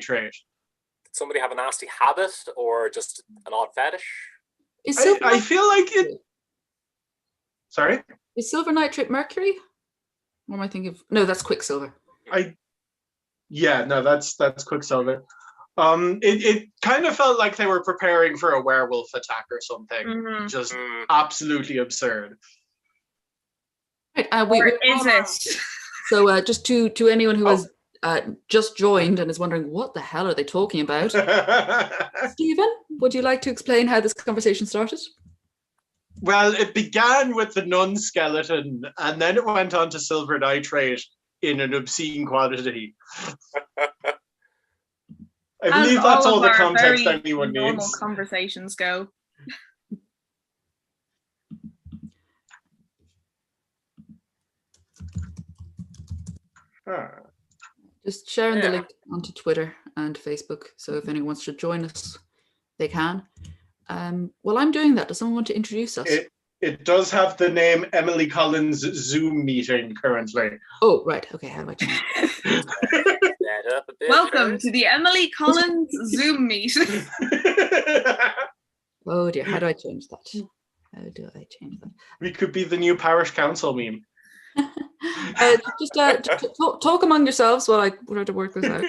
trait. Did somebody have a nasty habit or just an odd fetish? I feel like it. Sorry? Is silver nitrate mercury? What am I thinking of? No, that's quicksilver. That's quicksilver. It kind of felt like they were preparing for a werewolf attack or something. Mm-hmm. Just absolutely absurd. Right, Or is it? So just to anyone who has just joined and is wondering what the hell are they talking about, Stephen, would you like to explain how this conversation started? Well, it began with the nun skeleton, and then it went on to silver nitrate in an obscene quantity. I believe that's all the context anyone needs. Normal conversations go. Just sharing the link onto Twitter and Facebook, so if anyone wants to join us, they can. While I'm doing that, does someone want to introduce us? It does have the name Emily Collins Zoom meeting currently. Oh, right. Okay, how do I change it? Welcome to the Emily Collins Zoom meeting. Oh dear, how do I change that? How do I change that? We could be the new parish council meme. Talk among yourselves while I try to work this out.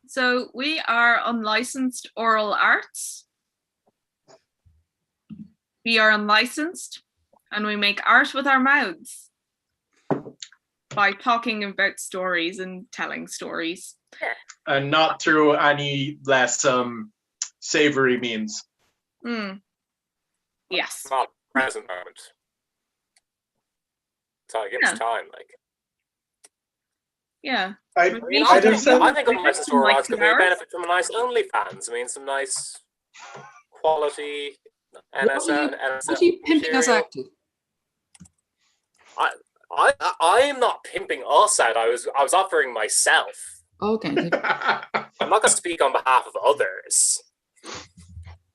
So we are unlicensed oral arts. We are unlicensed and we make art with our mouths by talking about stories and telling stories. And not through any less savory means. Yes. Not present moment. So give us time, like. Yeah. I think unlicensed oral arts could be a benefit from a nice OnlyFans. I mean, some nice quality NSN. What are you pimping us out to? I am not pimping us out. I was offering myself. Okay. I'm not going to speak on behalf of others.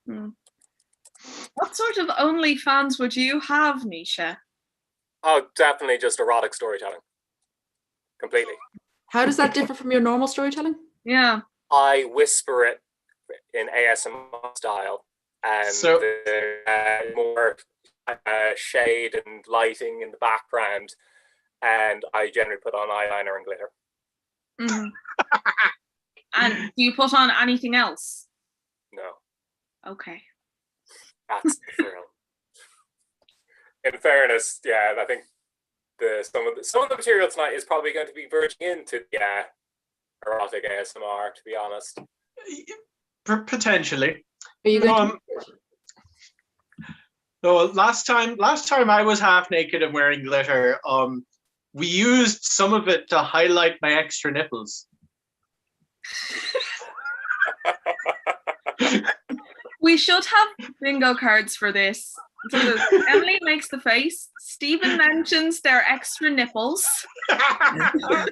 What sort of OnlyFans would you have, Nisha? Oh, definitely just erotic storytelling. Completely. How does that differ from your normal storytelling? Yeah. I whisper it in ASMR style, and so, more shade and lighting in the background, and I generally put on eyeliner and glitter. Mm-hmm. And do you put on anything else? No. Okay. That's the thrill. In fairness, yeah, I think some of the material tonight is probably going to be verging into the erotic ASMR, to be honest. Potentially. Are you going to? No, last time I was half naked and wearing glitter. We used some of it to highlight my extra nipples. We should have bingo cards for this. So Emily makes the face. Stephen mentions their extra nipples. Nisha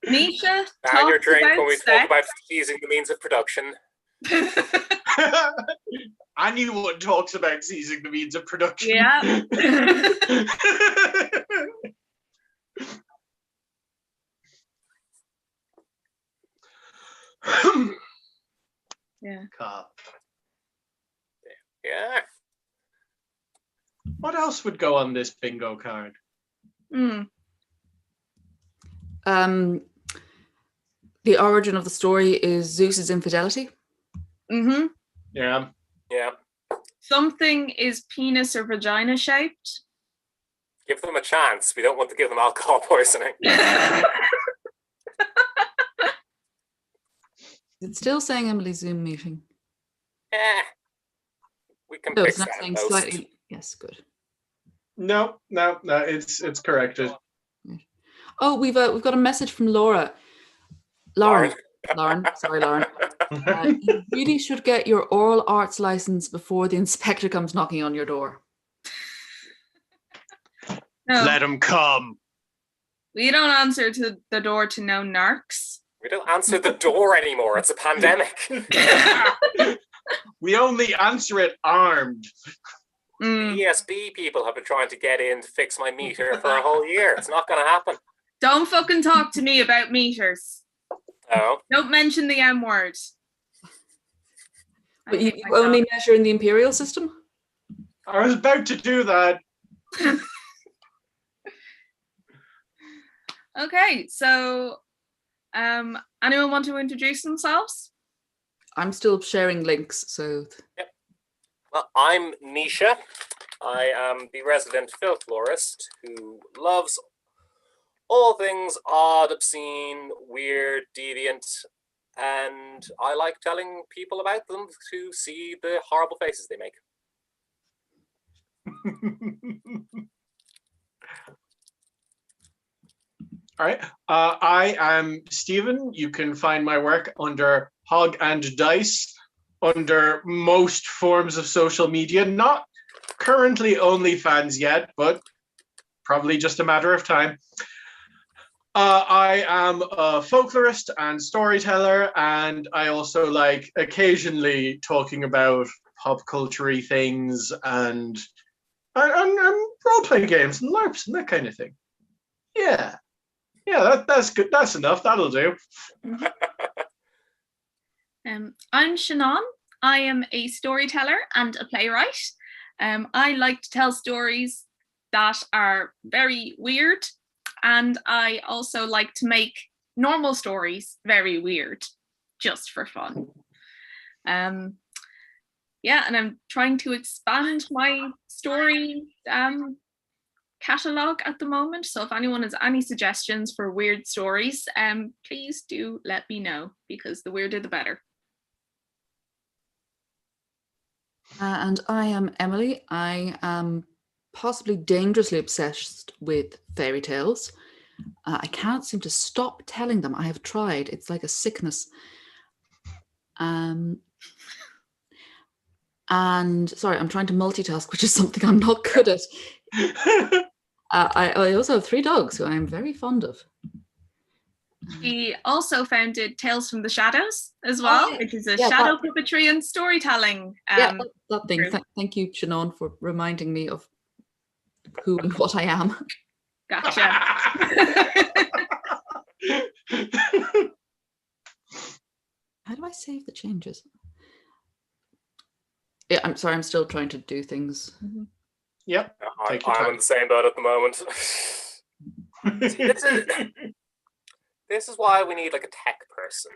and your drink about when we sex. talk about seizing the means of production. Anyone talks about seizing the means of production. Yeah. Yeah. Yeah. What else would go on this bingo card? The origin of the story is Zeus's infidelity. Mm-hmm. Yeah. Yeah. Something is penis or vagina shaped. Give them a chance. We don't want to give them alcohol poisoning. It's still saying Emily's Zoom meeting. We can No, fix it's not that. saying slightly. Yes, good. No, it's corrected. Oh, we've got a message from Lauren. Sorry, Lauren. You really should get your oral arts license before the inspector comes knocking on your door. No, Let him come. we don't answer to the door to no narcs. We don't answer the door anymore. It's a pandemic. We only answer it armed. The ESB people have been trying to get in to fix my meter for a whole year. It's not going to happen. Don't fucking talk to me about meters. Oh, Don't mention the M word. But you only measure in the imperial system? I was about to do that. Okay, so anyone want to introduce themselves? I'm still sharing links, so well, I'm Nisha. I am the resident folklorist who loves all things odd, obscene, weird, deviant, and I like telling people about them to see the horrible faces they make. All right. I am Stephen. You can find my work under Hog and Dice, under most forms of social media. Not currently OnlyFans yet, but probably just a matter of time. I am a folklorist and storyteller, and I also like occasionally talking about pop culture-y things and role-playing games and LARPs and that kind of thing. Yeah. Yeah, that's good. That's enough. That'll do. I'm Shannon. I am a storyteller and a playwright. I like to tell stories that are very weird, and I also like to make normal stories very weird, just for fun. Yeah, and I'm trying to expand my story catalogue at the moment. So if anyone has any suggestions for weird stories, please do let me know, because the weirder the better. and I am Emily. I am possibly dangerously obsessed with fairy tales. I can't seem to stop telling them. I have tried. It's like a sickness. And sorry, I'm trying to multitask, which is something I'm not good at. I also have 3 dogs who I'm very fond of. He also founded Tales from the Shadows as well, which is a shadow puppetry and storytelling. That thing. Thank you, Shannon, for reminding me of who and what I am. Gotcha. How do I save the changes? Yeah, I'm sorry, I'm still trying to do things. Yep. I'm in the same boat at the moment. See, this is why we need like a tech person.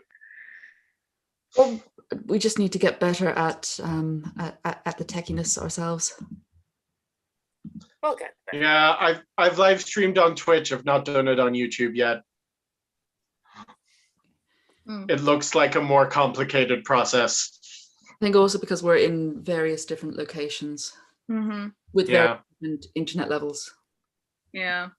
Well, we just need to get better at the techiness ourselves. Okay. Yeah, I've live streamed on Twitch. I've not done it on YouTube yet. It looks like a more complicated process. I think also because we're in various different locations with very different internet levels. Yeah.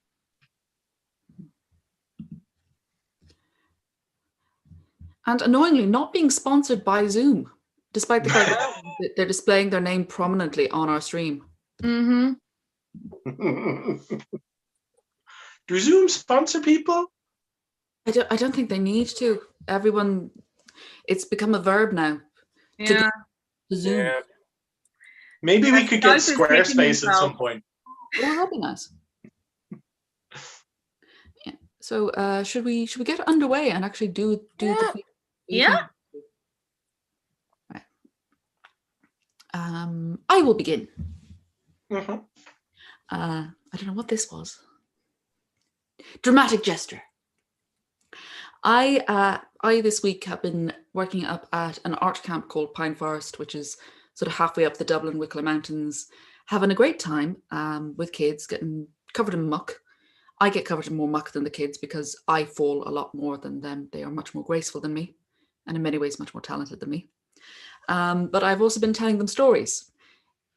And annoyingly, not being sponsored by Zoom, despite the fact that they're displaying their name prominently on our stream. Do Zoom sponsor people? I don't think they need to. Everyone, it's become a verb now. Yeah. To Zoom. Yeah. Maybe we could get Squarespace at some point. Oh, that'd be nice. Yeah. So should we get underway and actually do the Yeah. Right. I will begin. I don't know what this was. Dramatic gesture. I this week have been working up at an art camp called Pine Forest, which is sort of halfway up the Dublin Wicklow Mountains, having a great time with kids, getting covered in muck. I get covered in more muck than the kids because I fall a lot more than them. They are much more graceful than me, and in many ways much more talented than me. But I've also been telling them stories,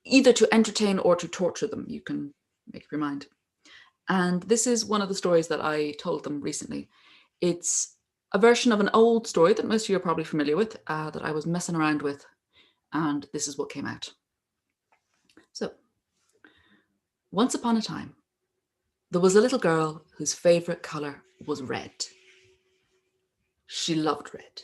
either to entertain or to torture them. You can make up your mind. And this is one of the stories that I told them recently. It's a version of an old story that most of you are probably familiar with, that I was messing around with, and this is what came out. So, once upon a time, there was a little girl whose favorite color was red. She loved red.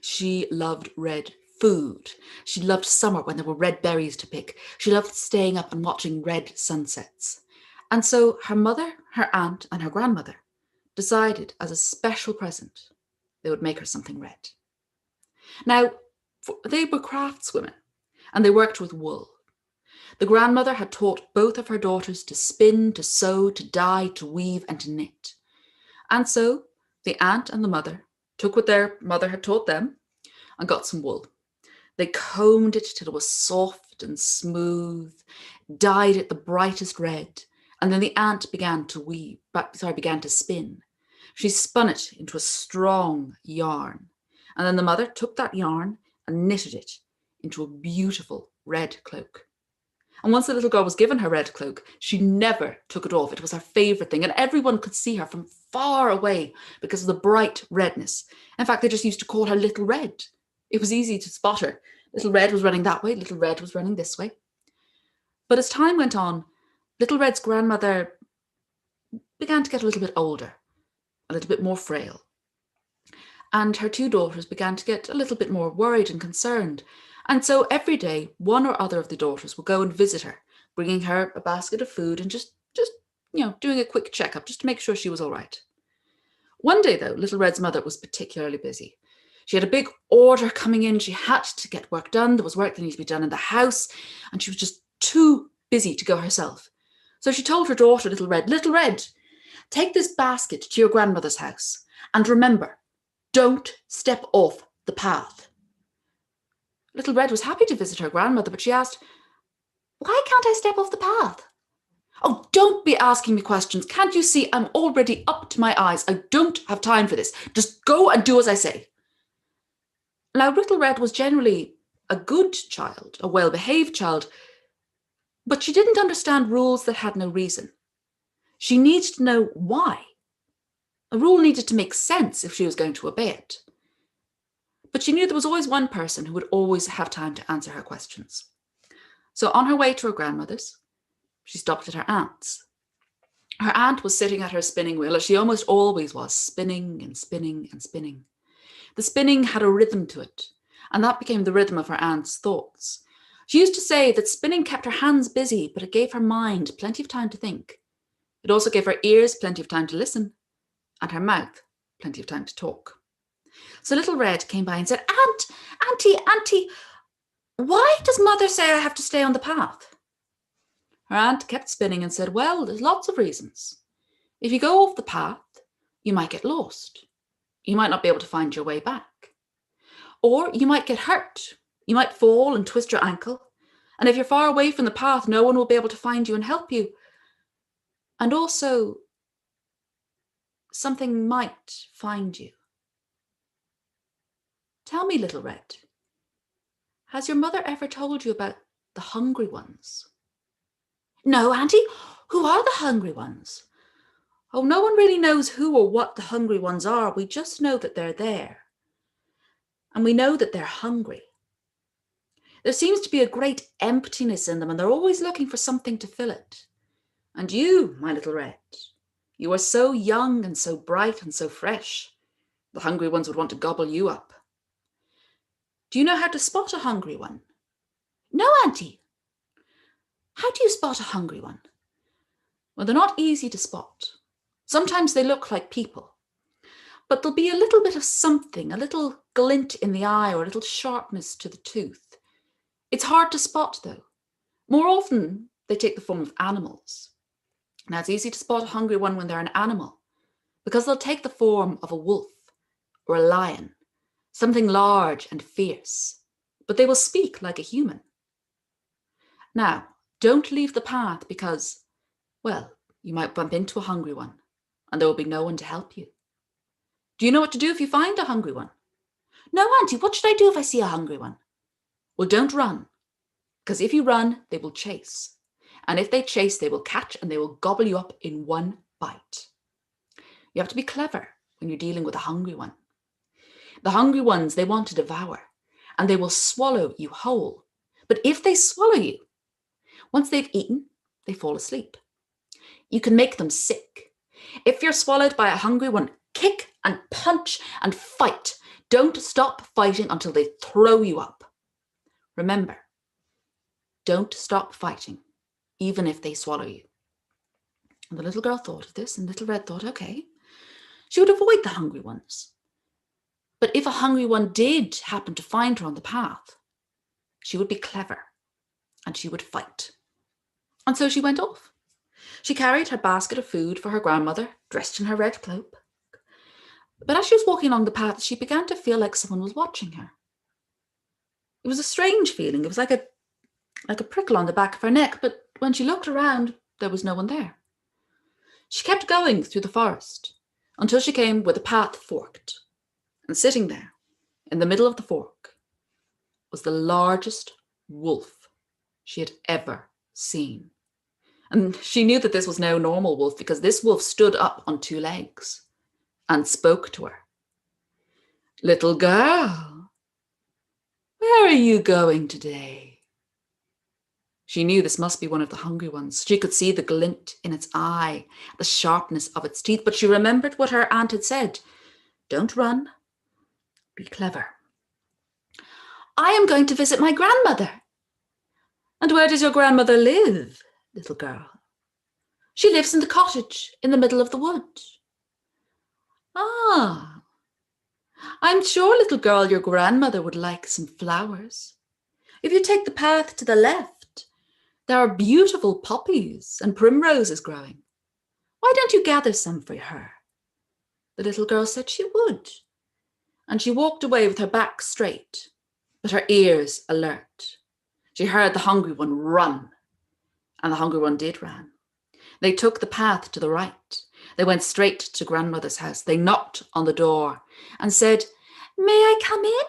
She loved red food. She loved summer when there were red berries to pick. She loved staying up and watching red sunsets. And so her mother, her aunt, and her grandmother decided as a special present they would make her something red. Now, they were craftswomen and they worked with wool. The grandmother had taught both of her daughters to spin, to sew, to dye, to weave, and to knit. And so the aunt and the mother took what their mother had taught them and got some wool. They combed it till it was soft and smooth, dyed it the brightest red, and then the aunt began to spin. She spun it into a strong yarn, and then the mother took that yarn and knitted it into a beautiful red cloak. And once the little girl was given her red cloak, she never took it off. It was her favorite thing, and everyone could see her from far away because of the bright redness. In fact, they just used to call her Little Red. It was easy to spot her. Little Red was running that way, Little Red was running this way. But as time went on, Little Red's grandmother began to get a little bit older, a little bit more frail. And her two daughters began to get a little bit more worried and concerned. And so every day, one or other of the daughters would go and visit her, bringing her a basket of food and just doing a quick checkup just to make sure she was all right. One day, though, Little Red's mother was particularly busy. She had a big order coming in. She had to get work done. There was work that needed to be done in the house, and she was just too busy to go herself. So she told her daughter, Little Red, take this basket to your grandmother's house, and remember, don't step off the path. Little Red was happy to visit her grandmother, but she asked, why can't I step off the path? Oh, don't be asking me questions. Can't you see I'm already up to my eyes? I don't have time for this. Just go and do as I say. Now, Little Red was generally a good child, a well-behaved child, but she didn't understand rules that had no reason. She needed to know why. A rule needed to make sense if she was going to obey it. But she knew there was always one person who would always have time to answer her questions. So on her way to her grandmother's, she stopped at her aunt's. Her aunt was sitting at her spinning wheel, as she almost always was, spinning and spinning and spinning. The spinning had a rhythm to it, and that became the rhythm of her aunt's thoughts. She used to say that spinning kept her hands busy, but it gave her mind plenty of time to think. It also gave her ears plenty of time to listen, and her mouth plenty of time to talk. So Little Red came by and said, Auntie, why does Mother say I have to stay on the path? Her aunt kept spinning and said, well, there's lots of reasons. If you go off the path, you might get lost. You might not be able to find your way back. Or you might get hurt. You might fall and twist your ankle. And if you're far away from the path, no one will be able to find you and help you. And also, something might find you. Tell me, Little Red, has your mother ever told you about the hungry ones? No, Auntie. Who are the hungry ones? Oh, no one really knows who or what the hungry ones are. We just know that they're there. And we know that they're hungry. There seems to be a great emptiness in them, and they're always looking for something to fill it. And you, my Little Red, you are so young and so bright and so fresh. The hungry ones would want to gobble you up. Do you know how to spot a hungry one? No, Auntie. How do you spot a hungry one? Well, they're not easy to spot. Sometimes they look like people, but there'll be a little bit of something, a little glint in the eye or a little sharpness to the tooth. It's hard to spot, though. More often, they take the form of animals. Now, it's easy to spot a hungry one when they're an animal, because they'll take the form of a wolf or a lion, something large and fierce, but they will speak like a human. Now, don't leave the path because, well, you might bump into a hungry one and there will be no one to help you. Do you know what to do if you find a hungry one? No, Auntie, what should I do if I see a hungry one? Well, don't run, because if you run, they will chase. And if they chase, they will catch and they will gobble you up in one bite. You have to be clever when you're dealing with a hungry one. The hungry ones, they want to devour, and they will swallow you whole. But if they swallow you, once they've eaten, they fall asleep. You can make them sick. If you're swallowed by a hungry one, kick and punch and fight. Don't stop fighting until they throw you up. Remember, don't stop fighting, even if they swallow you. And the little girl thought of this, and Little Red thought, okay, She would avoid the hungry ones. But if a hungry one did happen to find her on the path, she would be clever and she would fight. And so she went off. She carried her basket of food for her grandmother, dressed in her red cloak. But as she was walking along the path, she began to feel like someone was watching her. It was a strange feeling. It was like a prickle on the back of her neck, but when she looked around, there was no one there. She kept going through the forest until she came where the path forked. And sitting there, in the middle of the fork, was the largest wolf she had ever seen. And she knew that this was no normal wolf because this wolf stood up on 2 legs and spoke to her. "Little girl, where are you going today?" She knew this must be one of the hungry ones. She could see the glint in its eye, the sharpness of its teeth, but she remembered what her aunt had said. Don't run, be clever. "I am going to visit my grandmother." "And where does your grandmother live, little girl?" "She lives in the cottage in the middle of the wood." "Ah, I'm sure, little girl, your grandmother would like some flowers. If you take the path to the left, there are beautiful poppies and primroses growing. Why don't you gather some for her?" The little girl said she would, and she walked away with her back straight, but her ears alert. She heard the hungry one run, and the hungry one did run. They took the path to the right. They went straight to grandmother's house. They knocked on the door and said, "May I come in?"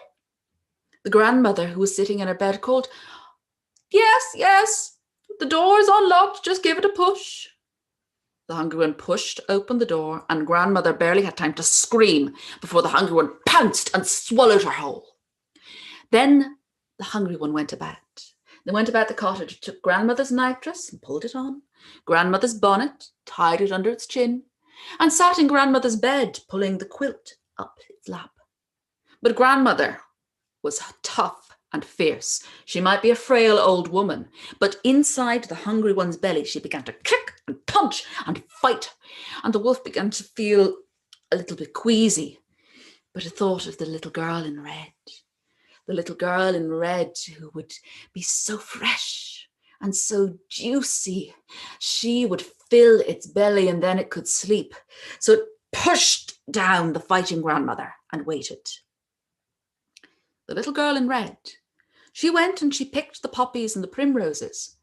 The grandmother, who was sitting in her bed, called, "Yes, yes, the door is unlocked. Just give it a push." The hungry one pushed open the door, and grandmother barely had time to scream before the hungry one pounced and swallowed her whole. Then the hungry one went about. They went about the cottage, took grandmother's nightdress and pulled it on, grandmother's bonnet, tied it under its chin, and sat in grandmother's bed, pulling the quilt up its lap. But grandmother was tough and fierce. She might be a frail old woman, but inside the hungry one's belly, she began to kick and punch and fight. And the wolf began to feel a little bit queasy, but it thought of the little girl in red. The little girl in red who would be so fresh and so juicy. She would fill its belly and then it could sleep. So it pushed down the fighting grandmother and waited. The little girl in red, she went and she picked the poppies and the primroses,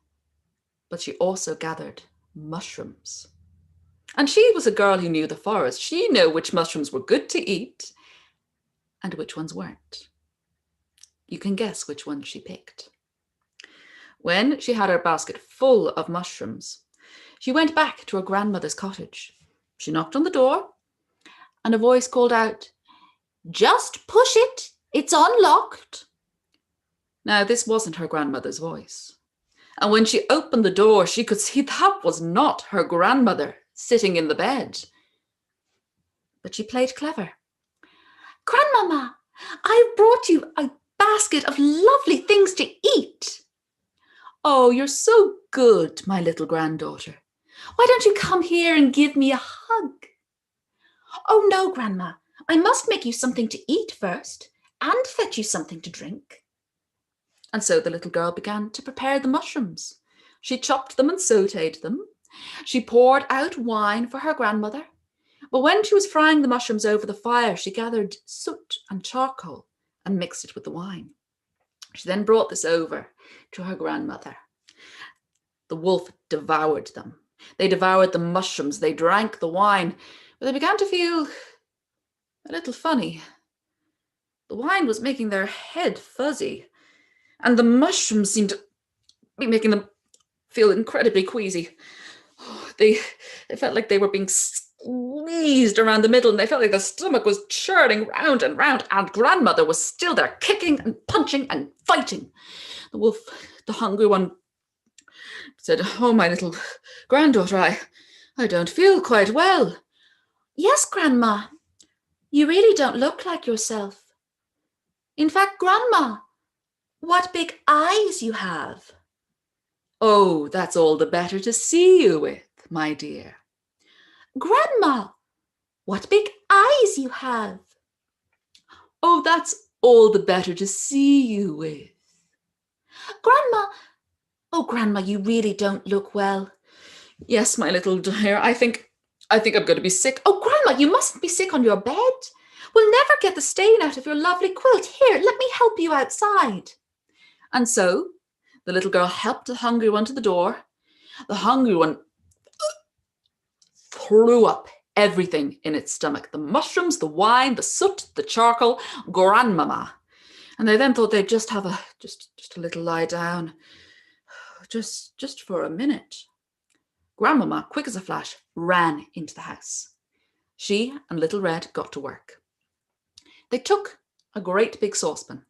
but she also gathered mushrooms. And she was a girl who knew the forest. She knew which mushrooms were good to eat and which ones weren't. You can guess which ones she picked. When she had her basket full of mushrooms, she went back to her grandmother's cottage. She knocked on the door, and a voice called out, "Just push it. It's unlocked." Now, this wasn't her grandmother's voice. And when she opened the door, she could see that was not her grandmother sitting in the bed. But she played clever. "Grandmama, I've brought you a basket of lovely things to eat." "Oh, you're so good, my little granddaughter. Why don't you come here and give me a hug?" "Oh, no, Grandma. I must make you something to eat first and fetch you something to drink." And so the little girl began to prepare the mushrooms. She chopped them and sautéed them. She poured out wine for her grandmother. But when she was frying the mushrooms over the fire, she gathered soot and charcoal and mixed it with the wine. She then brought this over to her grandmother. The wolf devoured them. They devoured the mushrooms. They drank the wine, but they began to feel a little funny. The wine was making their head fuzzy, and the mushrooms seemed to be making them feel incredibly queasy. They felt like they were being squeezed around the middle, and they felt like the stomach was churning round and round, and grandmother was still there, kicking and punching and fighting. The wolf, the hungry one, said, "Oh, my little granddaughter, I don't feel quite well." "Yes, Grandma, you really don't look like yourself. In fact, Grandma, what big eyes you have." "Oh, that's all the better to see you with, my dear." "Grandma, What big eyes you have. Oh, that's all the better to see you with. Grandma, oh, Grandma, you really don't look well. Yes, my little dear, I think I'm going to be sick. Oh, Grandma, you mustn't be sick on your bed. We'll never get the stain out of your lovely quilt. Here, let me help you outside. And so the little girl helped the hungry one to the door. The hungry one threw up everything in its stomach. The mushrooms, the wine, the soot, the charcoal, Grandmama. And they then thought they'd just have a little lie down. Just for a minute. Grandmama, quick as a flash, ran into the house. She and Little Red got to work. They took a great big saucepan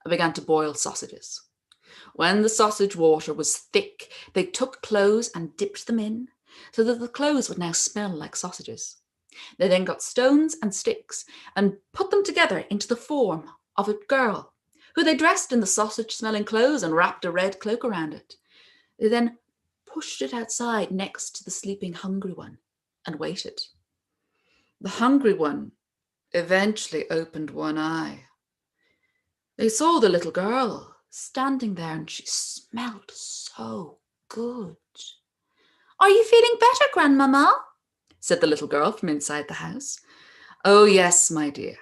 and began to boil sausages. When the sausage water was thick, they took cloves and dipped them in so that the cloves would now smell like sausages. They then got stones and sticks and put them together into the form of a girl, who they dressed in the sausage-smelling clothes and wrapped a red cloak around it. They then pushed it outside next to the sleeping hungry one and waited. The hungry one eventually opened one eye. They saw the little girl standing there, and she smelled so good. Are you feeling better, Grandmama? Said the little girl from inside the house. Oh, yes, my dear.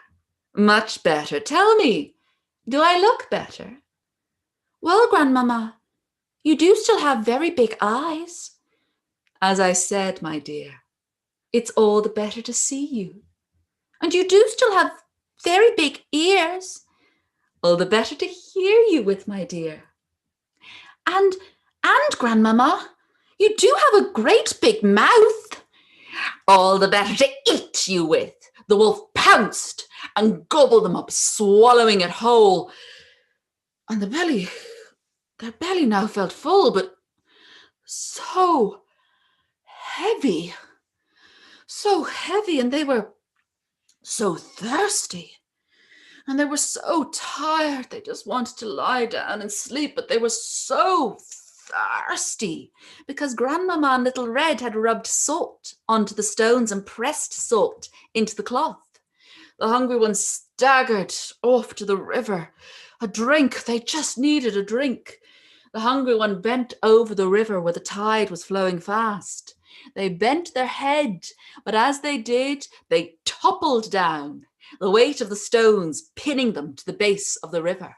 Much better. Tell me, do I look better? Well, Grandmama, you do still have very big eyes. As I said, my dear, it's all the better to see you. And you do still have very big ears. All the better to hear you with, my dear. And Grandmama, you do have a great big mouth. All the better to eat you with. The wolf pounced and gobbled them up, swallowing it whole. And their belly now felt full, but so heavy, and they were so thirsty. And they were so tired, they just wanted to lie down and sleep, but they were so thirsty because Grandmama and Little Red had rubbed salt onto the stones and pressed salt into the cloth. The hungry ones staggered off to the river. A drink, they just needed a drink. The hungry one bent over the river where the tide was flowing fast. They bent their head, but as they did, they toppled down, the weight of the stones pinning them to the base of the river.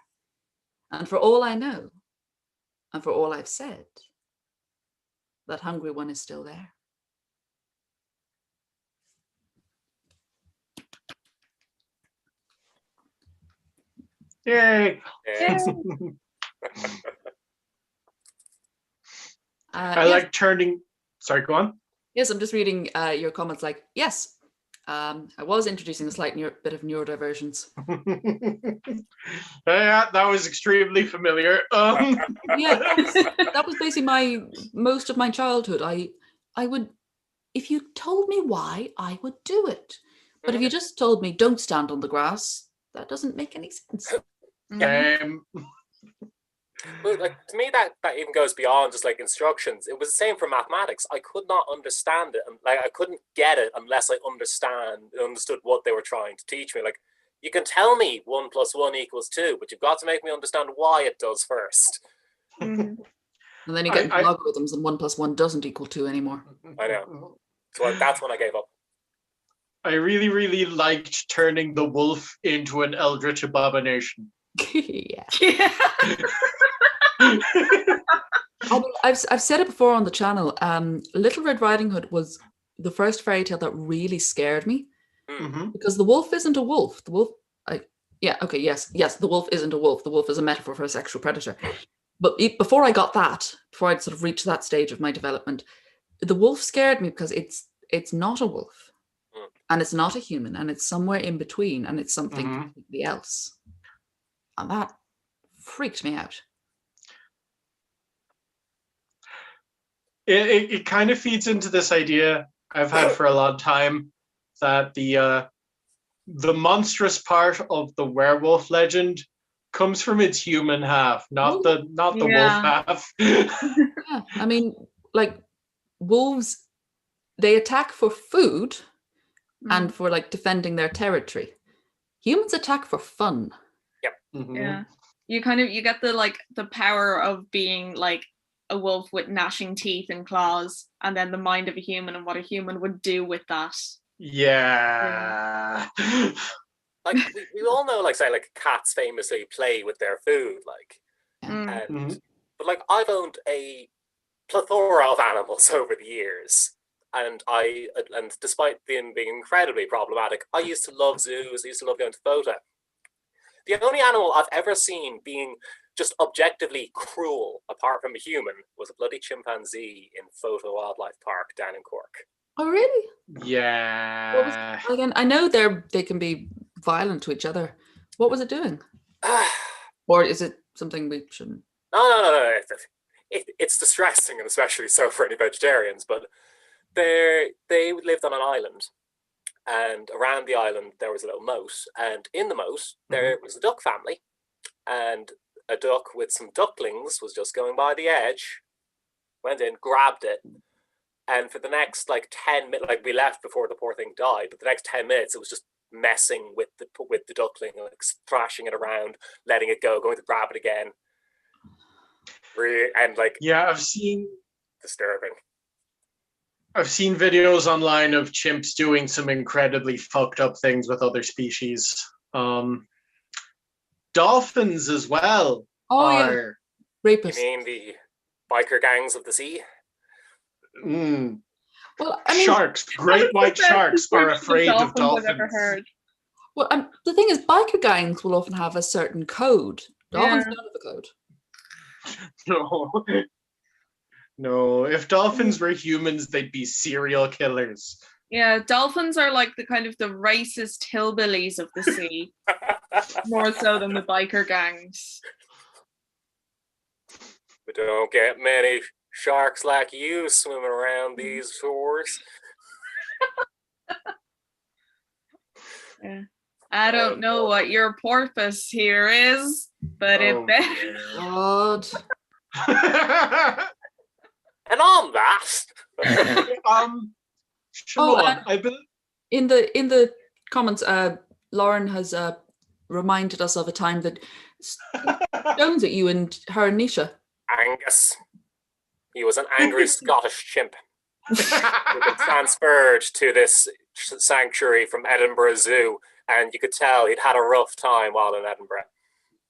And for all I know, and for all I've said, that hungry one is still there. Yay! Yeah. I like turning. Sorry, go on. Yes, I'm just reading your comments. Like, yes, I was introducing a slight bit of neurodivergence. Yeah, that was extremely familiar. Yeah, that was basically most of my childhood. I would, if you told me why, I would do it. But if you just told me don't stand on the grass, that doesn't make any sense. But like, to me, that even goes beyond just like instructions. It was the same for mathematics. I could not understand it, and like I couldn't get it unless I understood what they were trying to teach me. Like, you can tell me 1 + 1 = 2, but you've got to make me understand why it does first. And then you get into logarithms, and 1 + 1 doesn't equal 2 anymore. I know. So that's when I gave up. I really, really liked turning the wolf into an eldritch abomination. Yeah. I've said it before on the channel. Little Red Riding Hood was the first fairy tale that really scared me, because the wolf isn't a wolf. The wolf, the wolf isn't a wolf. The wolf is a metaphor for a sexual predator. But before I got that, before I'd sort of reached that stage of my development, the wolf scared me because it's not a wolf, and it's not a human, and it's somewhere in between, and it's something completely else, and that freaked me out. It kind of feeds into this idea I've had for a long time that the monstrous part of the werewolf legend comes from its human half, not the wolf half. Yeah, I mean, like wolves, they attack for food, and for like defending their territory. Humans attack for fun. Yeah, you get the power of being like a wolf with gnashing teeth and claws, and then the mind of a human and what a human would do with that. Yeah. Like we all know, like say, like cats famously play with their food, like, Mm. but like I've owned a plethora of animals over the years, and despite them being incredibly problematic, I used to love zoos. I used to love going to photo. The only animal I've ever seen being just objectively cruel, apart from a human, was a bloody chimpanzee in Photo Wildlife Park down in Cork. Oh, really? Yeah. Again, I know they can be violent to each other. What was it doing? Or is it something we shouldn't? No. It's distressing, and especially so for any vegetarians. But they lived on an island, and around the island there was a little moat, and in the moat there was a duck family, and a duck with some ducklings was just going by the edge, went in, grabbed it, and for the next 10 minutes, we left before the poor thing died, but the next 10 minutes it was just messing with the duckling, thrashing it around, letting it go, going to grab it again. Really, and I've seen disturbing. I've seen videos online of chimps doing some incredibly fucked up things with other species. Dolphins as well. Yeah. Rapists. You mean the biker gangs of the sea? Well, I mean, sharks, great white sharks, are afraid of dolphins. I've ever heard. Well, the thing is, biker gangs will often have a certain code. Dolphins don't have a code. No. If dolphins were humans, they'd be serial killers. Yeah, dolphins are like the kind of the racist hillbillies of the sea, more so than the biker gangs. We don't get many sharks like you swimming around these shores. Yeah. I don't know what your purpose here is, but it better. God. And on that, Siobhan, I believe in the comments, Lauren has reminded us of a time that stones at you and her and Nisha. Angus. He was an angry Scottish chimp. He was transferred to this sanctuary from Edinburgh Zoo, and you could tell he'd had a rough time while in Edinburgh.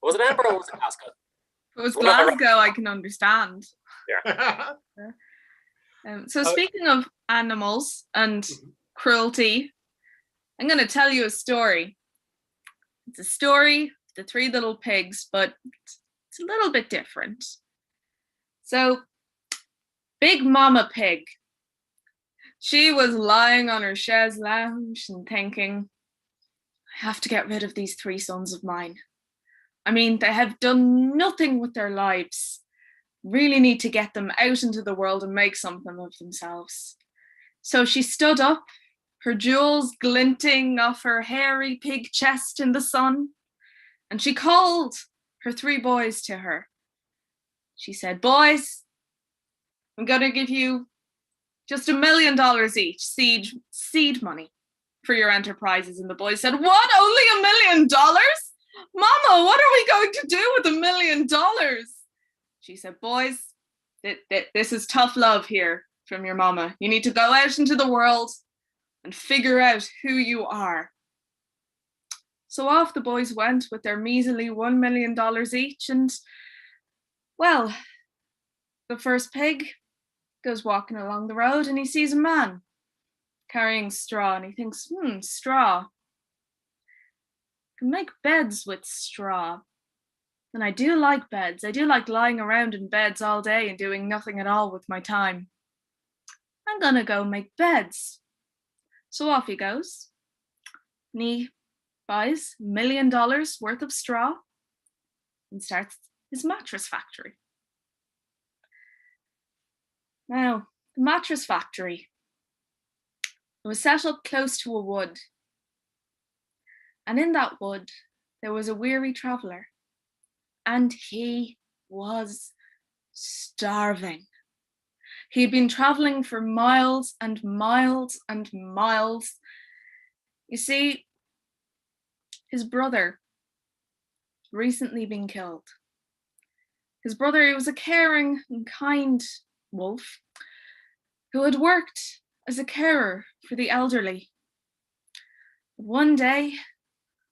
Was it Edinburgh or was it Glasgow? If it was Glasgow, I can understand. Yeah. So speaking of animals and cruelty, I'm going to tell you a story. It's a story of the three little pigs, but it's a little bit different. So, Big Mama Pig. She was lying on her chaise lounge and thinking, I have to get rid of these three sons of mine. I mean, they have done nothing with their lives. Really need to get them out into the world and make something of themselves. So she stood up, her jewels glinting off her hairy pig chest in the sun, and she called her three boys to her. She said, boys, I'm going to give you just $1 million each, seed money for your enterprises. And the boys said, what, only $1 million? Mama, what are we going to do with $1 million? She said, boys, this is tough love here from your mama. You need to go out into the world and figure out who you are. So off the boys went with their measly $1 million each. And, well, the first pig goes walking along the road and he sees a man carrying straw. And he thinks, straw. I can make beds with straw. And I do like beds. I do like lying around in beds all day and doing nothing at all with my time. I'm gonna go make beds. So off he goes. And he buys $1 million worth of straw and starts his mattress factory. Now, the mattress factory, it was set up close to a wood. And in that wood, there was a weary traveller. And he was starving. He'd been traveling for miles and miles and miles, You see, his brother recently been killed. His brother, he was a caring and kind wolf who had worked as a carer for the elderly. One day,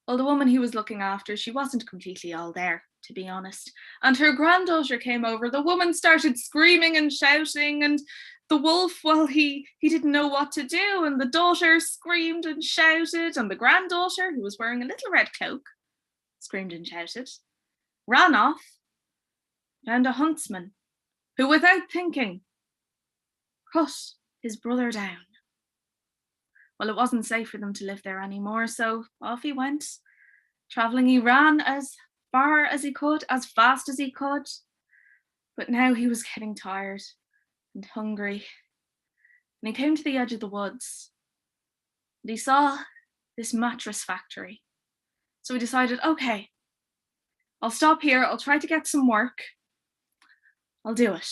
well, the woman he was looking after, she wasn't completely all there, to be honest. And her granddaughter came over. The woman started screaming and shouting, and the wolf, well, he didn't know what to do. And the daughter screamed and shouted, and the granddaughter, who was wearing a little red cloak, screamed and shouted, ran off, found a huntsman, who, without thinking, cut his brother down. Well, it wasn't safe for them to live there anymore, so off he went. Traveling, he ran as far as he could, as fast as he could. But now he was getting tired and hungry. And he came to the edge of the woods. And he saw this mattress factory. So he decided, okay, I'll stop here. I'll try to get some work. I'll do it.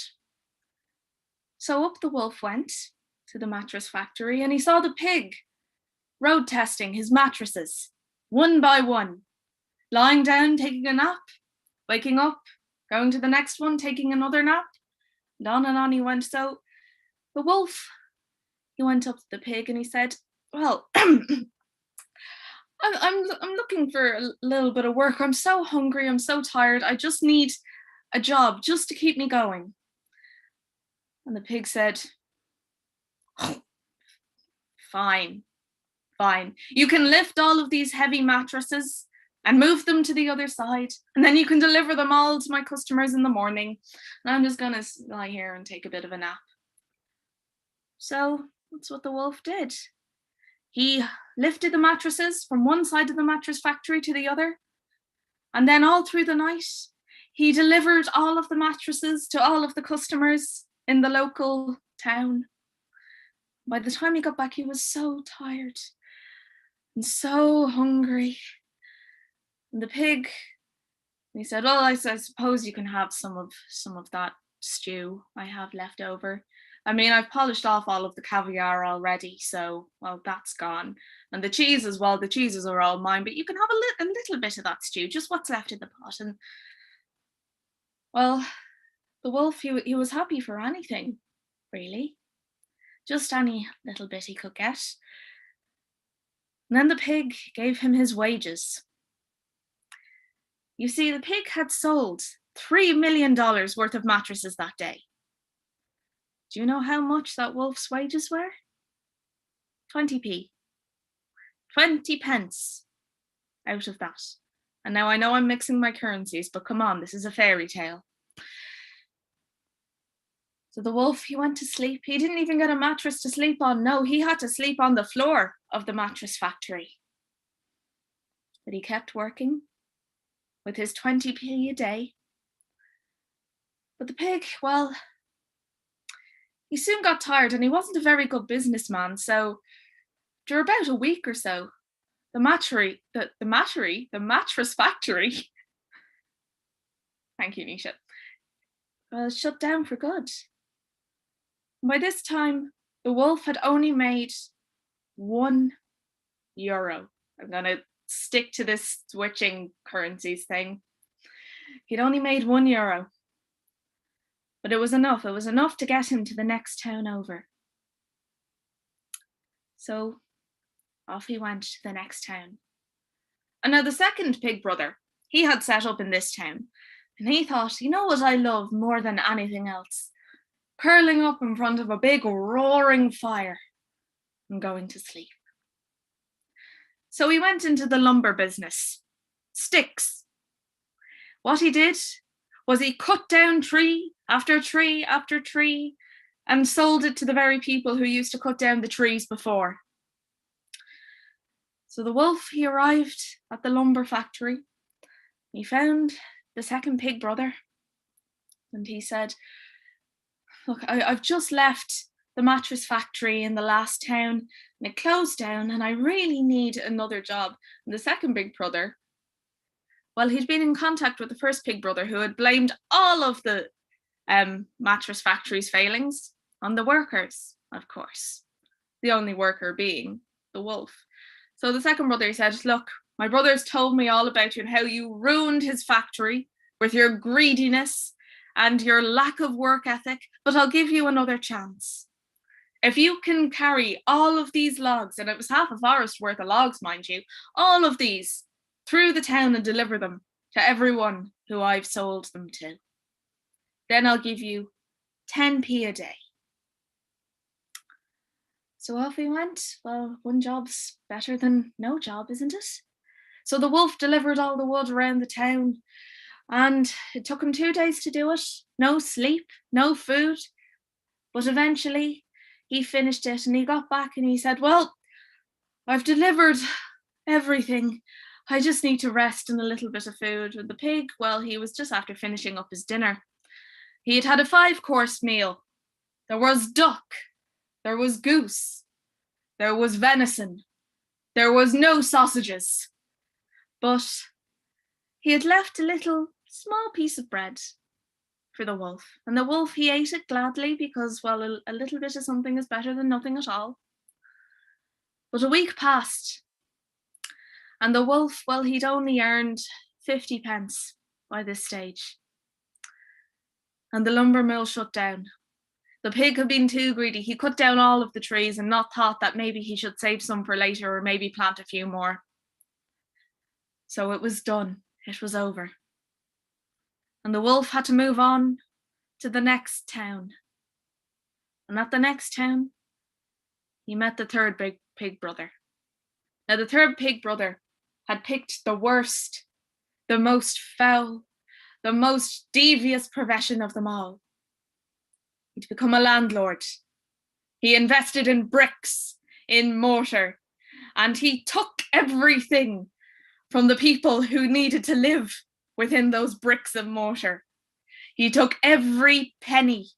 So up the wolf went to the mattress factory, and he saw the pig road testing his mattresses, one by one, lying down, taking a nap, waking up, going to the next one, taking another nap, and on he went. So the wolf, he went up to the pig and he said, well, I'm looking for a little bit of work. I'm so hungry, I'm so tired. I just need a job just to keep me going. And the pig said, fine. You can lift all of these heavy mattresses and move them to the other side, and then you can deliver them all to my customers in the morning. And I'm just gonna lie here and take a bit of a nap. So that's what the wolf did. He lifted the mattresses from one side of the mattress factory to the other, and then all through the night, he delivered all of the mattresses to all of the customers in the local town. By the time he got back, he was so tired and so hungry. And the pig, he said, well, I suppose you can have some of that stew I have left over. I mean, I've polished off all of the caviar already, so, well, that's gone. And the cheese as well, the cheeses are all mine, but you can have a little bit of that stew, just what's left in the pot. And, well, the wolf, he was happy for anything, really. Just any little bit he could get. And then the pig gave him his wages. You see, the pig had sold $3 million worth of mattresses that day. Do you know how much that wolf's wages were? 20p. 20 pence out of that. And now I know I'm mixing my currencies, but come on, this is a fairy tale. So the wolf, he went to sleep. He didn't even get a mattress to sleep on. No, he had to sleep on the floor of the mattress factory. But he kept working with his 20p a day. But the pig, well, he soon got tired, and he wasn't a very good businessman. So after about a week or so, the mattress factory, thank you, Nisha, shut down for good. By this time, the wolf had only made €1. I'm going to stick to this switching currencies thing. He'd only made €1. But it was enough. It was enough to get him to the next town over. So off he went to the next town. And now the second pig brother, he had set up in this town. And he thought, you know what I love more than anything else? Curling up in front of a big roaring fire and going to sleep. So he went into the lumber business. Sticks. What he did was he cut down tree after tree after tree and sold it to the very people who used to cut down the trees before. So the wolf, he arrived at the lumber factory. He found the second pig brother and he said, look, I've just left the mattress factory in the last town and it closed down and I really need another job. And the second big brother, well, he'd been in contact with the first pig brother who had blamed all of the mattress factory's failings on the workers, of course. The only worker being the wolf. So the second brother, he said, look, my brother's told me all about you and how you ruined his factory with your greediness and your lack of work ethic, but I'll give you another chance. If you can carry all of these logs, and it was half a forest worth of logs, mind you, all of these through the town and deliver them to everyone who I've sold them to, then I'll give you 10p a day. So off he went. Well, one job's better than no job, isn't it? So the wolf delivered all the wood around the town, and it took him 2 days to do it. No sleep, no food. But eventually he finished it, and he got back and he said, well, I've delivered everything. I just need to rest and a little bit of food. And the pig, well, he was just after finishing up his dinner. He had had a 5-course meal. There was duck. There was goose. There was venison. There was no sausages. But he had left a little small piece of bread for the wolf. And the wolf, he ate it gladly because, well, a little bit of something is better than nothing at all. But a week passed. And the wolf, well, he'd only earned 50 pence by this stage. And the lumber mill shut down. The pig had been too greedy. He cut down all of the trees and not thought that maybe he should save some for later or maybe plant a few more. So it was done. It was over. And the wolf had to move on to the next town. And at the next town, he met the third big pig brother. Now, the third pig brother had picked the worst, the most foul, the most devious profession of them all. He'd become a landlord. He invested in bricks, in mortar, and he took everything from the people who needed to live within those bricks and mortar. He took every penny.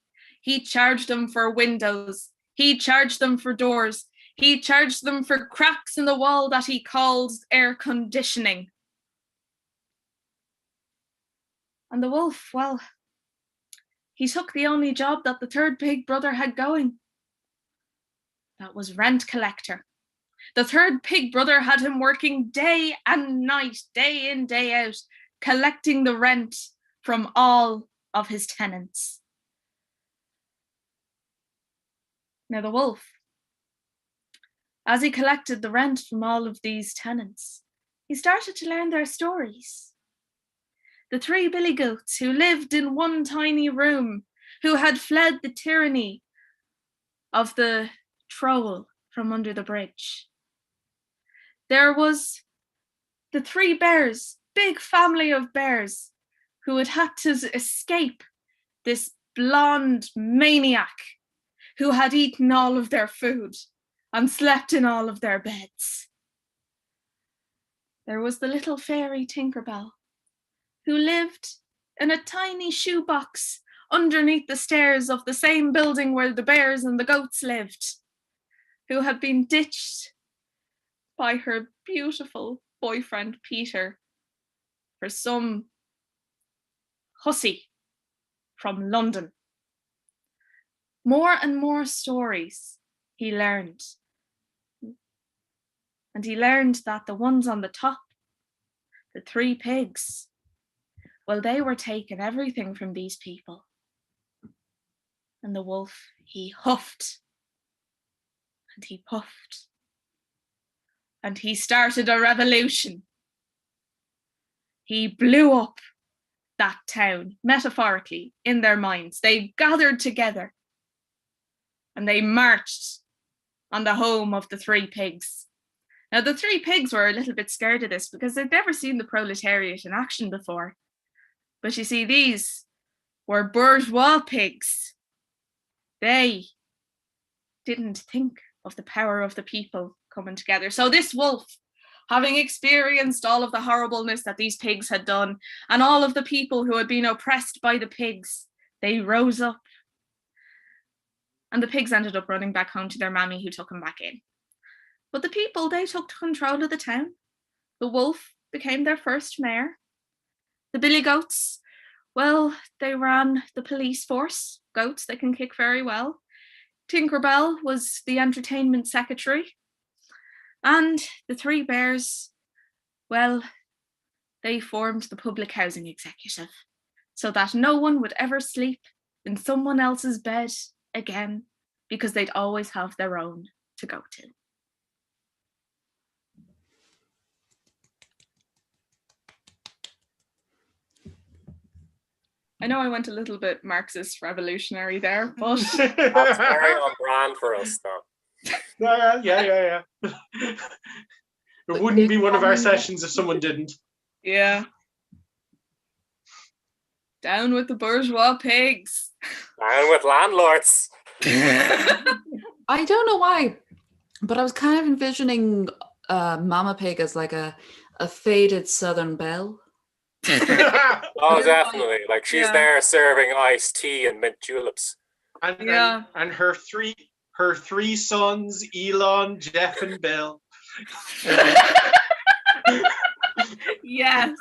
He charged them for windows. He charged them for doors. He charged them for cracks in the wall that he called air conditioning. And the wolf, well, he took the only job that the third pig brother had going. That was rent collector. The third pig brother had him working day and night, day in, day out, collecting the rent from all of his tenants. Now the wolf, as he collected the rent from all of these tenants, he started to learn their stories. The 3 billy goats who lived in one tiny room, who had fled the tyranny of the troll from under the bridge. There was the 3 bears, big family of bears, who had had to escape this blonde maniac who had eaten all of their food and slept in all of their beds. There was the little fairy Tinkerbell, who lived in a tiny shoebox underneath the stairs of the same building where the bears and the goats lived, who had been ditched by her beautiful boyfriend Peter for some hussy from London. More and more stories he learned. And he learned that the ones on the top, the 3 pigs, well, they were taking everything from these people. And the wolf, he huffed and he puffed and he started a revolution. He blew up that town, metaphorically, in their minds. They gathered together and they marched on the home of the 3 pigs. Now, the 3 pigs were a little bit scared of this because they'd never seen the proletariat in action before. But you see, these were bourgeois pigs. They didn't think of the power of the people coming together. So this wolf, having experienced all of the horribleness that these pigs had done and all of the people who had been oppressed by the pigs, they rose up. And the pigs ended up running back home to their mammy, who took them back in. But the people, they took control of the town. The wolf became their first mayor. The billy goats, well, they ran the police force. Goats, they can kick very well. Tinkerbell was the entertainment secretary. And the three bears, well, they formed the public housing executive so that no one would ever sleep in someone else's bed again, because they'd always have their own to go to. I know I went a little bit Marxist revolutionary there, but That's very on brand for us, though. Yeah. It wouldn't be one of our sessions if someone didn't. yeah. Down with the bourgeois pigs. Down with landlords. I don't know why, but I was kind of envisioning Mama Pig as like a faded Southern belle. Oh, definitely. Like she's Yeah. there serving iced tea and mint juleps. And her three sons, Elon, Jeff, and Bill. Yes.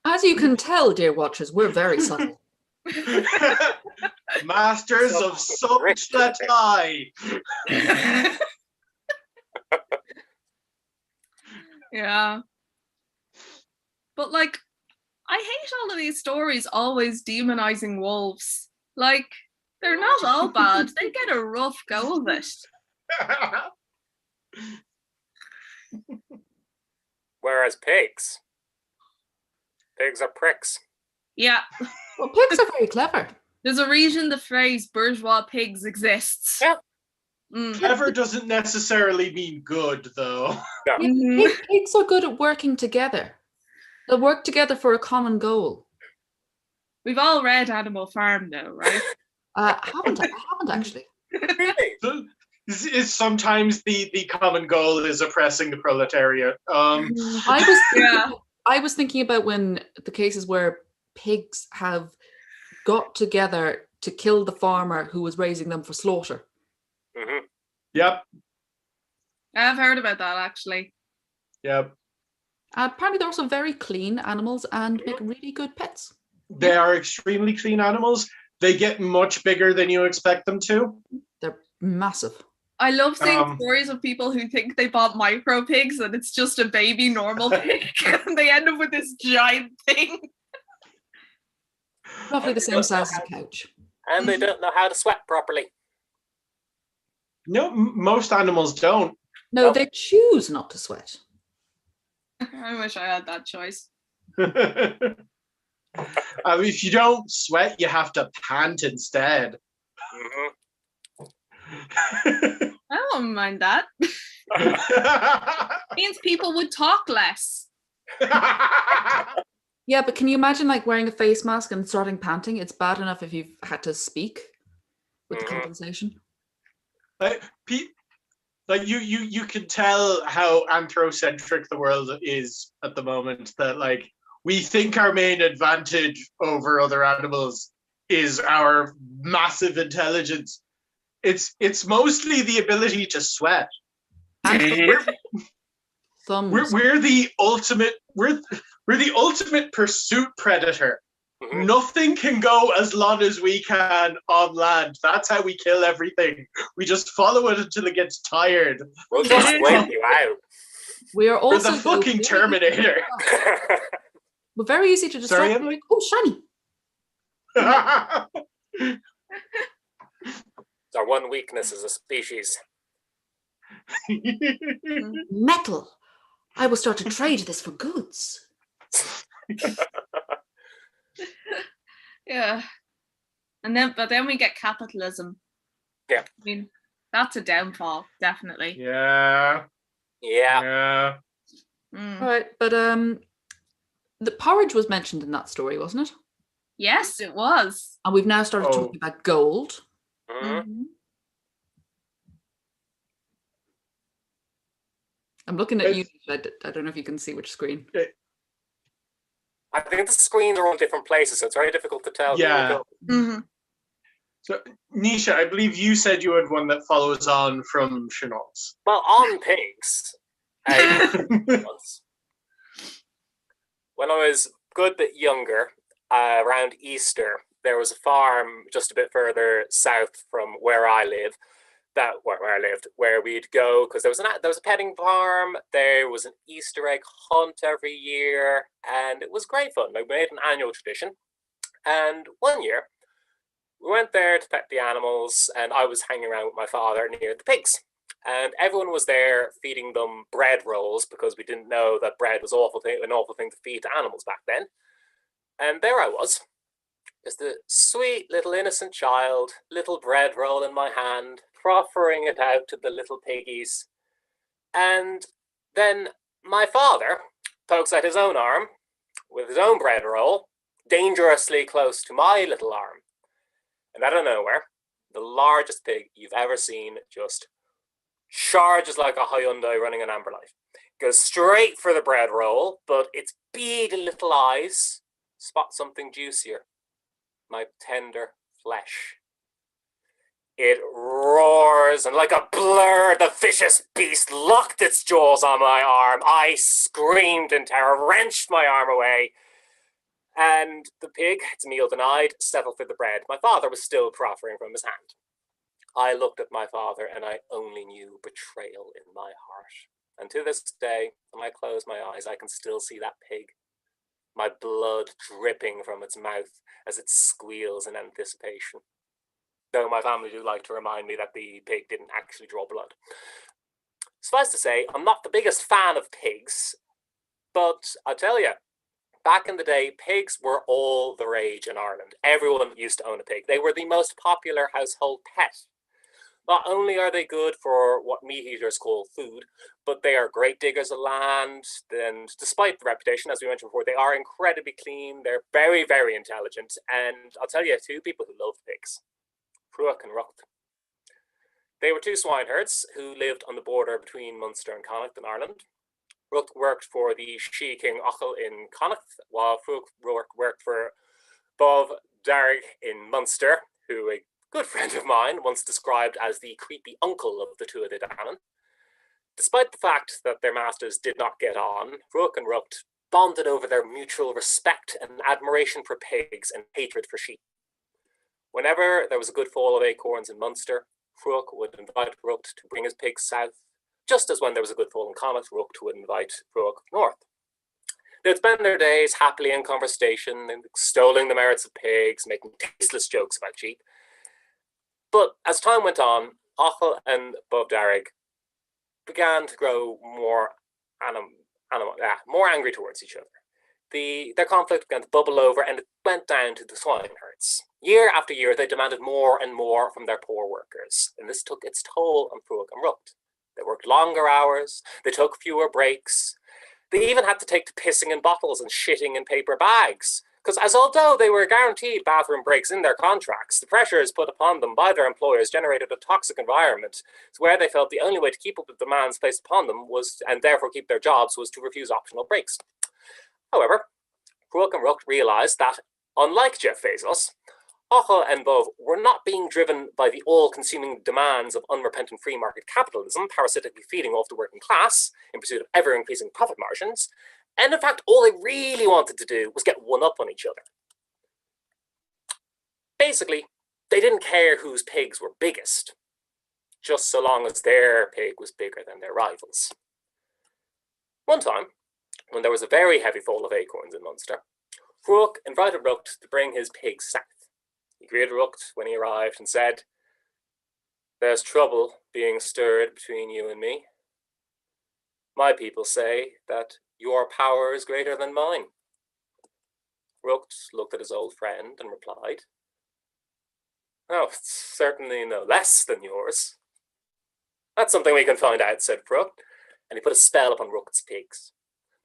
As you can tell, dear watchers, we're very subtle. Masters of subtlety. Yeah. But like, I hate all of these stories always demonizing wolves. Like, they're not all bad. They get a rough go of it. Whereas pigs are pricks. Yeah. Well, pigs are very clever. There's a reason the phrase bourgeois pigs exists. Yeah. Clever doesn't necessarily mean good, though. Yeah, pigs are good at working together. They'll work together for a common goal. We've all read Animal Farm, though, right? I haven't actually. Really? Is sometimes the common goal is oppressing the proletariat. I was thinking about when the cases where pigs have got together to kill the farmer who was raising them for slaughter. Mm-hmm. Yep. I've heard about that, actually. Yep. Apparently they're also very clean animals and make really good pets. They are extremely clean animals. They get much bigger than you expect them to. They're massive. I love seeing stories of people who think they bought micro pigs and it's just a baby normal pig and they end up with this giant thing. Roughly the same size as a couch. And they don't know how to sweat properly. No, most animals don't. No, they choose not to sweat. I wish I had that choice. If you don't sweat, you have to pant instead. Mm-hmm. I don't mind that. Means people would talk less. Yeah, but can you imagine like wearing a face mask and starting panting? It's bad enough if you've had to speak with the compensation. You can tell how anthrocentric the world is at the moment, that like we think our main advantage over other animals is our massive intelligence. It's mostly the ability to sweat. And we're the ultimate pursuit predator. Mm-hmm. Nothing can go as long as we can on land. That's how we kill everything. We just follow it until it gets tired. We'll just wipe you out. We are also We're the fucking Terminator. We're very easy to distract. Sorry, Like, oh, shiny. It's our one weakness as a species. Metal. I will start to trade this for goods. Yeah. But then we get capitalism. Yeah. I mean, that's a downfall, definitely. Yeah. All right, but the porridge was mentioned in that story, wasn't it? Yes, it was. And we've now started talking about gold. Mm-hmm. I'm looking at you. I don't know if you can see which screen. I think the screens are all different places, so it's very difficult to tell. Yeah. Mm-hmm. So, Nisha, I believe you said you had one that follows on from Chanel's. Well, on pigs. When I was a good bit younger, around Easter, there was a farm just a bit further south from where I live that where I lived, where we'd go because there was a petting farm, there was an Easter egg hunt every year, and it was great fun. Like, we made an annual tradition. And one year, we went there to pet the animals, and I was hanging around with my father near the pigs. And everyone was there feeding them bread rolls because we didn't know that bread was an awful thing to feed to animals back then. And there I was, just a sweet little innocent child, little bread roll in my hand, proffering it out to the little piggies. And then my father pokes at his own arm with his own bread roll, dangerously close to my little arm. And out of nowhere, the largest pig you've ever seen just charges like a Hyundai running an amber light. Goes straight for the bread roll, but its beady little eyes spot something juicier. My tender flesh. It roars, and like a blur, the vicious beast locked its jaws on my arm. I screamed in terror, wrenched my arm away, and the pig, its meal denied, settled for the bread. My father was still proffering from his hand. I looked at my father, and I only knew betrayal in my heart. And to this day, when I close my eyes, I can still see that pig, my blood dripping from its mouth as it squeals in anticipation. Though my family do like to remind me that the pig didn't actually draw blood. Suffice to say, I'm not the biggest fan of pigs, but I'll tell you, back in the day, pigs were all the rage in Ireland. Everyone used to own a pig. They were the most popular household pet. Not only are they good for what meat eaters call food, but they are great diggers of land. And despite the reputation, as we mentioned before, they are incredibly clean. They're very, very intelligent. And I'll tell you, two people who love pigs, Pruach and Rucht. They were two swineherds who lived on the border between Munster and Connacht in Ireland. Rucht worked for the She King Ochel in Connacht, while Pruach worked for Bob Darrig in Munster, who a good friend of mine once described as the creepy uncle of the two of the Danann. Despite the fact that their masters did not get on, Pruach and Rucht bonded over their mutual respect and admiration for pigs and hatred for sheep. Whenever there was a good fall of acorns in Munster, Pruach would invite Rucht to bring his pigs south, just as when there was a good fall in Connacht, Rucht would invite Pruach north. They'd spend their days happily in conversation, extolling the merits of pigs, making tasteless jokes about sheep. But as time went on, Ochel and Bob Darrig began to grow more angry towards each other. Their conflict began to bubble over, and it went down to the swineherds. Year after year, they demanded more and more from their poor workers, and this took its toll on Pruach and Rucht. They worked longer hours, they took fewer breaks, they even had to take to pissing in bottles and shitting in paper bags. Because although they were guaranteed bathroom breaks in their contracts, the pressures put upon them by their employers generated a toxic environment where they felt the only way to keep up with the demands placed upon them and therefore keep their jobs, was to refuse optional breaks. However, Pruach and Rucht realised that, unlike Jeff Bezos, Ochel and Bov were not being driven by the all-consuming demands of unrepentant free market capitalism, parasitically feeding off the working class in pursuit of ever-increasing profit margins. And in fact, all they really wanted to do was get one up on each other. Basically, they didn't care whose pigs were biggest, just so long as their pig was bigger than their rivals. One time, when there was a very heavy fall of acorns in Munster, Pruach invited Rucht to bring his pigs south. He greeted Rucht when he arrived and said, "There's trouble being stirred between you and me. My people say that your power is greater than mine." Rucht looked at his old friend and replied, "Oh, it's certainly no less than yours." "That's something we can find out," said Pruach, and he put a spell upon Rucht's pigs.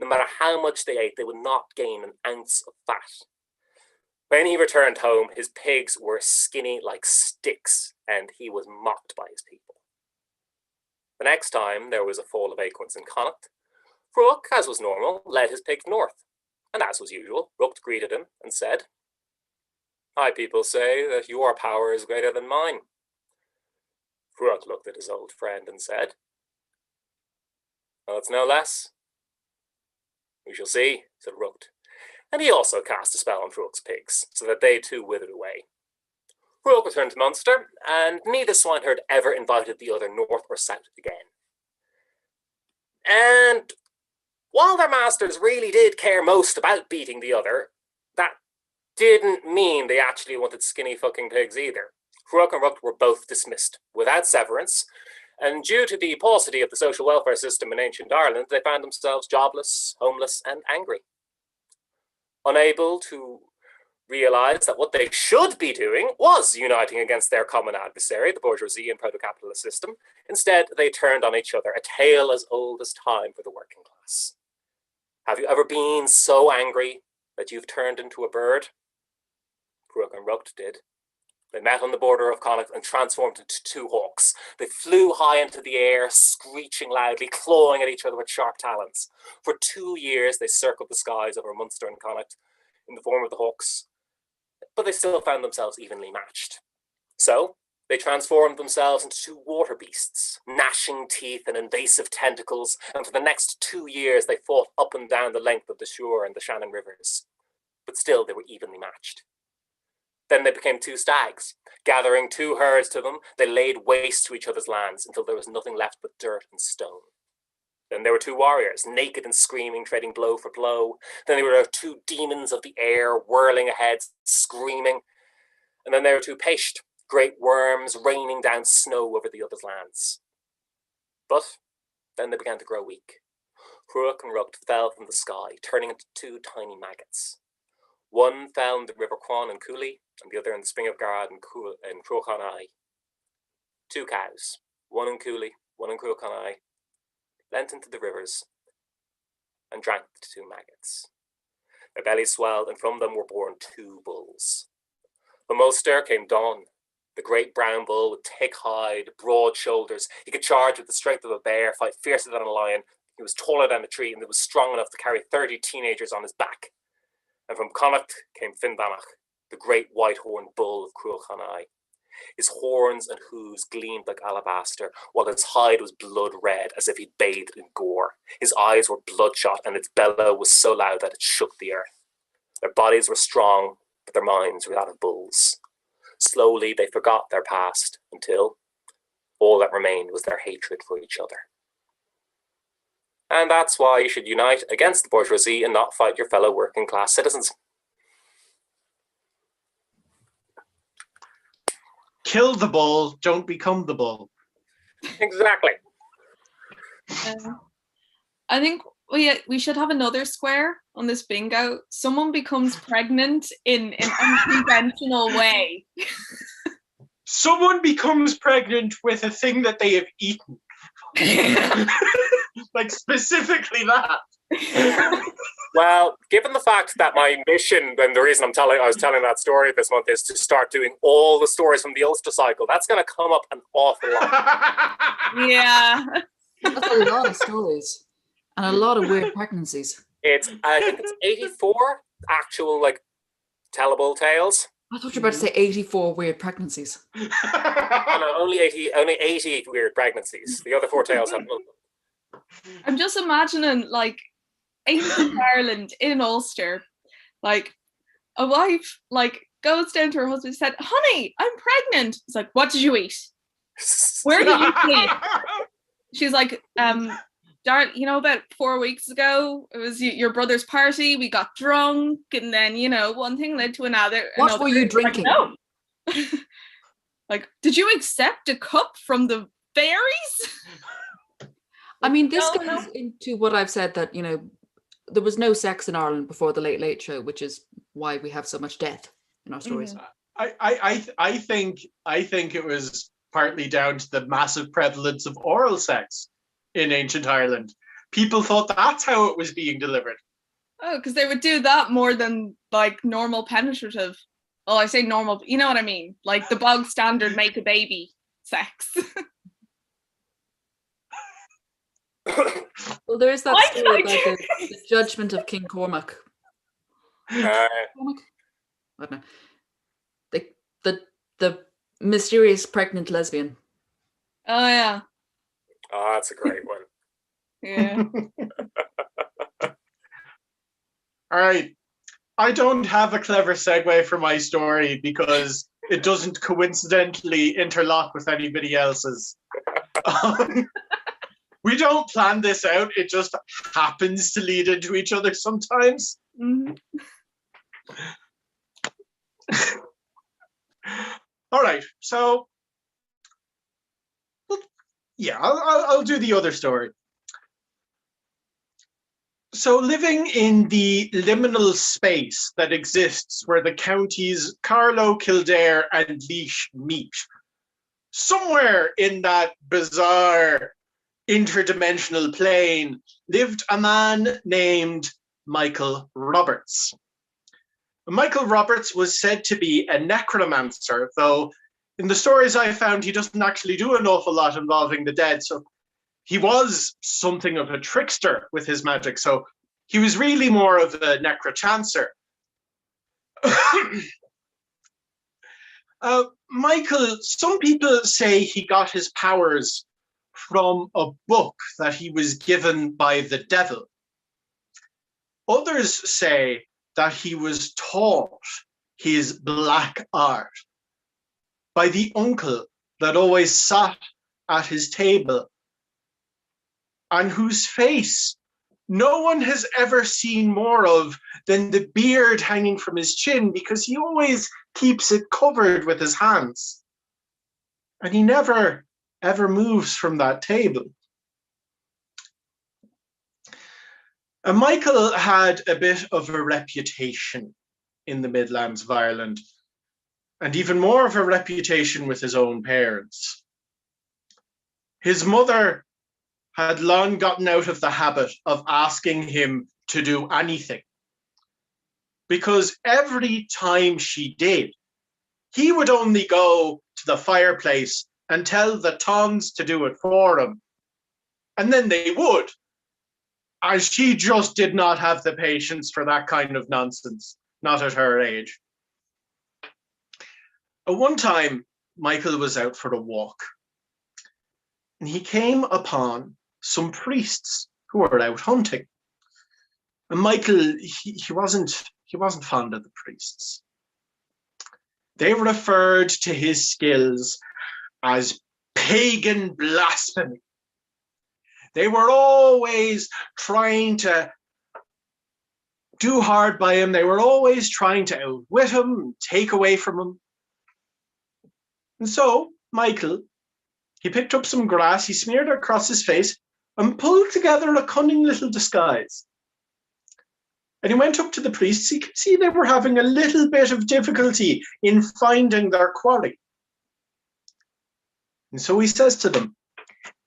No matter how much they ate, they would not gain an ounce of fat. When he returned home, his pigs were skinny like sticks, and he was mocked by his people. The next time there was a fall of acorns in Connacht, Pruach, as was normal, led his pigs north, and as was usual, Rucht greeted him and said, "My people say that your power is greater than mine." Pruach looked at his old friend and said, "Well, it's no less." "We shall see," said Rucht, and he also cast a spell on Pruach's pigs, so that they too withered away. Cruach returned to Munster, and neither swineherd ever invited the other north or south again. And while their masters really did care most about beating the other, that didn't mean they actually wanted skinny fucking pigs either. Cruach and Rucht were both dismissed, without severance, and due to the paucity of the social welfare system in ancient Ireland, they found themselves jobless, homeless, and angry. Unable to realise that what they should be doing was uniting against their common adversary, the bourgeoisie and proto-capitalist system, instead they turned on each other, a tale as old as time for the working class. Have you ever been so angry that you've turned into a bird? Cruach and Rucht did. They met on the border of Connacht and transformed into two hawks. They flew high into the air, screeching loudly, clawing at each other with sharp talons. For 2 years, they circled the skies over Munster and Connacht in the form of the hawks, but they still found themselves evenly matched. So, they transformed themselves into two water beasts, gnashing teeth and invasive tentacles, and for the next 2 years, they fought up and down the length of the Suir and the Shannon rivers. But still, they were evenly matched. Then they became two stags. Gathering two herds to them, they laid waste to each other's lands until there was nothing left but dirt and stone. Then there were two warriors, naked and screaming, trading blow for blow. Then there were two demons of the air, whirling ahead, screaming. And then there were two peisht, great worms raining down snow over the other's lands. But then they began to grow weak. Cruach and Rucht fell from the sky, turning into two tiny maggots. One fell in the River Quan in Cooley, and the other in the Spring of Garad in Cruachanai. Two cows, one in Cooley, one in Cruachanai, leant into the rivers and drank the two maggots. Their bellies swelled, and from them were born two bulls. From Ulster came Don, the great brown bull with thick hide, broad shoulders. He could charge with the strength of a bear, fight fiercer than a lion. He was taller than a tree, and he was strong enough to carry 30 teenagers on his back. And from Connacht came Finn Banach, the great white-horned bull of Cruachanai. His horns and hooves gleamed like alabaster, while his hide was blood red, as if he'd bathed in gore. His eyes were bloodshot, and its bellow was so loud that it shook the earth. Their bodies were strong, but their minds were that of bulls. Slowly, they forgot their past, until all that remained was their hatred for each other. And that's why you should unite against the bourgeoisie and not fight your fellow working class citizens. Kill the bull, don't become the bull. Exactly. I think we should have another square on this bingo. Someone becomes pregnant in an unconventional way. Someone becomes pregnant with a thing that they have eaten. Like specifically that. Well, given the fact that my mission, and the reason I was telling that story this month, is to start doing all the stories from the Ulster cycle, that's going to come up an awful lot. Yeah. That's a lot of stories and a lot of weird pregnancies. I think it's 84 actual, tellable tales. I thought you were about to say 84 weird pregnancies. No, only 80 weird pregnancies. The other 4 tales have none. I'm just imagining, ancient Ireland in Ulster, a wife, goes down to her husband and said, "Honey, I'm pregnant." He's like, "What did you eat? Where did you sleep?" She's like, darling, about 4 weeks ago, it was your brother's party. We got drunk, and then, one thing led to another. What were you drinking? No. Did you accept a cup from the fairies? I mean, this goes into what I've said, that, there was no sex in Ireland before the Late Late Show, which is why we have so much death in our stories. I think it was partly down to the massive prevalence of oral sex in ancient Ireland. People thought that's how it was being delivered. Oh, because they would do that more than normal penetrative. Well, I say normal, but you know what I mean? The bog standard make a baby sex. Well, there is that story about the judgment of King Cormac. Cormac? I don't know. The mysterious pregnant lesbian. Oh yeah. Oh, that's a great one. Yeah. All right. I don't have a clever segue for my story because it doesn't coincidentally interlock with anybody else's. We don't plan this out. It just happens to lead into each other sometimes. Mhm. All right, so yeah, I'll do the other story. So living in the liminal space that exists where the counties Carlow, Kildare, and Laois meet, somewhere in that bizarre interdimensional plane lived a man named Michael Roberts. Michael Roberts was said to be a necromancer, though in the stories I found, he doesn't actually do an awful lot involving the dead. So he was something of a trickster with his magic. So he was really more of a necrochancer. Michael, some people say he got his powers from a book that he was given by the devil. Others say that he was taught his black art by the uncle that always sat at his table and whose face no one has ever seen more of than the beard hanging from his chin, because he always keeps it covered with his hands. And he never, ever moves from that table. And Michael had a bit of a reputation in the Midlands of Ireland, and even more of a reputation with his own parents. His mother had long gotten out of the habit of asking him to do anything, because every time she did, he would only go to the fireplace and tell the tongs to do it for him. And then they would, as she just did not have the patience for that kind of nonsense, not at her age. At one time, Michael was out for a walk, and he came upon some priests who were out hunting. And Michael, he wasn't fond of the priests. They referred to his skills as pagan blasphemy. They were always trying to do hard by him. They were always trying to outwit him and take away from him. And so Michael, he picked up some grass, he smeared it across his face and pulled together a cunning little disguise. And he went up to the priests. He could see they were having a little bit of difficulty in finding their quarry. And so he says to them,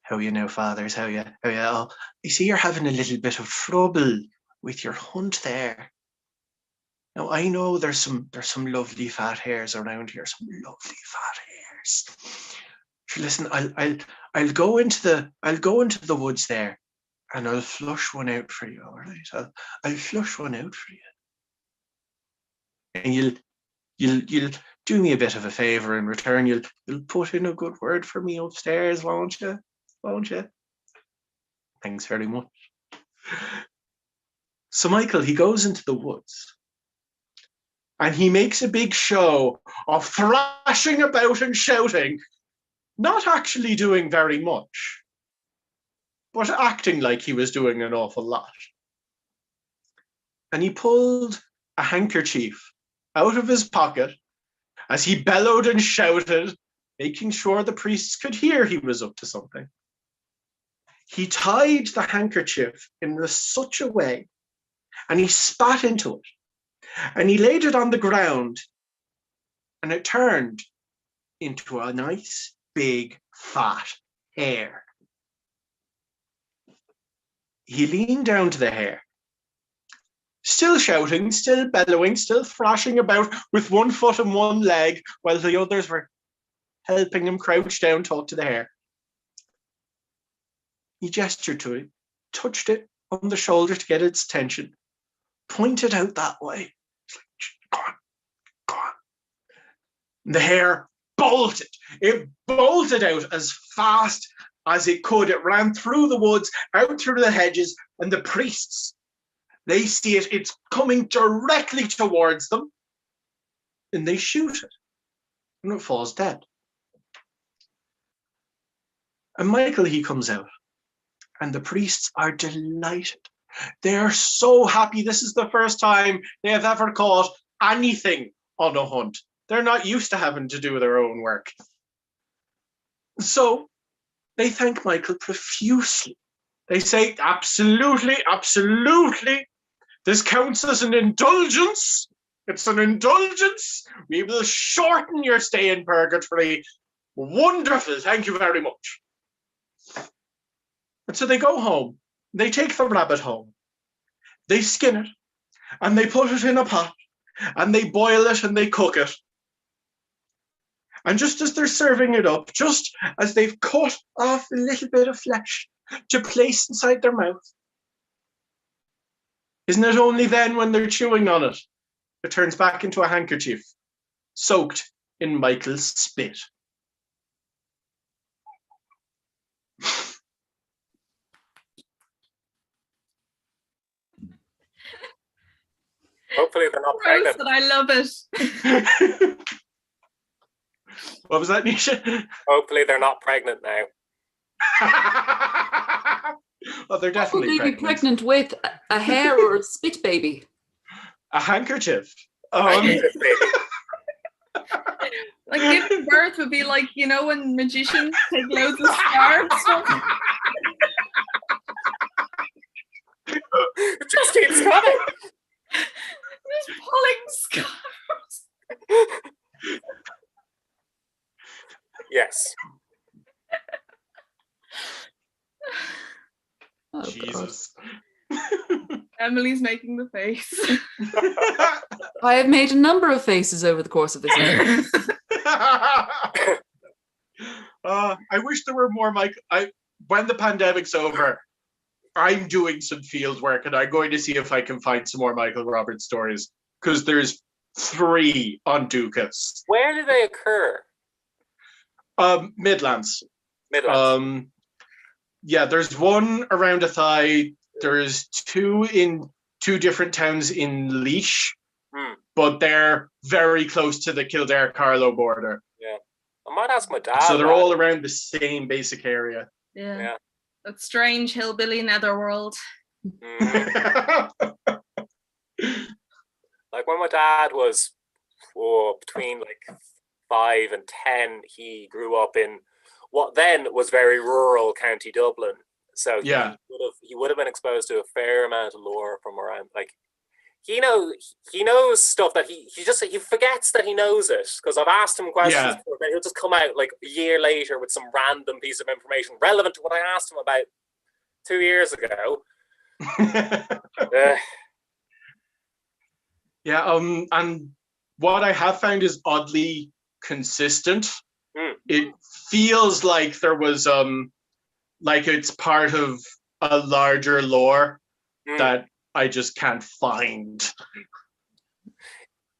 "How are you now, fathers? How are you? Oh, I see you're having a little bit of trouble with your hunt there. Now I know there's some lovely fat hares around here, some lovely fat hares. Listen, I'll go into the woods there, and I'll flush one out for you. All right, I'll flush one out for you, and you'll do me a bit of a favor in return. You'll put in a good word for me upstairs, won't you? Won't you? Thanks very much." So Michael, he goes into the woods, and he makes a big show of thrashing about and shouting, not actually doing very much, but acting like he was doing an awful lot. And he pulled a handkerchief out of his pocket as he bellowed and shouted, making sure the priests could hear he was up to something. He tied the handkerchief in such a way, and he spat into it, and he laid it on the ground, and it turned into a nice, big, fat hare. He leaned down to the hare, still shouting, still bellowing, still thrashing about with one foot and one leg, while the others were helping him crouch down, talk to the hare. He gestured to it, touched it on the shoulder to get its attention, pointed out that way. It's like, go on. And the hare bolted. It bolted out as fast as it could. It ran through the woods, out through the hedges, and the priests, they see it. It's coming directly towards them, and they shoot it. and falls dead. And Michael, he comes out, and the priests are delighted. They are so happy. This is the first time they have ever caught anything on a hunt. They're not used to having to do their own work. So they thank Michael profusely. They say, absolutely, absolutely. This counts as an indulgence. It's an indulgence. We will shorten your stay in purgatory. Wonderful. Thank you very much. And so they go home. They take the rabbit home. They skin it. And they put it in a pot. And they boil it and they cook it. And just as they're serving it up, just as they've cut off a little bit of flesh to place inside their mouth, isn't it only then when they're chewing on it, it turns back into a handkerchief soaked in Michael's spit? Hopefully they're not Gross, pregnant. but I love it. What was that, Nisha? Hopefully they're not pregnant now. Well, they're Will definitely they be pregnant. pregnant with a hair or a spit baby? A handkerchief. Baby. Like giving birth would be like, you know, when magicians take loads of scarves. It just keeps coming. Just pulling scarves. Yes. Oh, God. Jesus. Emily's making the face. I have made a number of faces over the course of this year. I wish there were more when the pandemic's over, I'm doing some field work and I'm going to see if I can find some more Michael Roberts stories, because there's 3 on Dukas. Where do they occur? Midlands. Midlands. Yeah, there's one around Athy. There's 2 in 2 different towns in Laois, but they're very close to the Kildare-Carlow border. Yeah. I might ask my dad. So they're all around the same basic area. Yeah. That strange hillbilly netherworld. Like when my dad was between like 5 and 10, he grew up in what then was very rural County Dublin. So he would have been exposed to a fair amount of lore from around. Like he knows stuff that he forgets that he knows it, because I've asked him questions before, but he'll just come out like a year later with some random piece of information relevant to what I asked him about 2 years ago. And what I have found is oddly consistent. It feels like there was like it's part of a larger lore that I just can't find.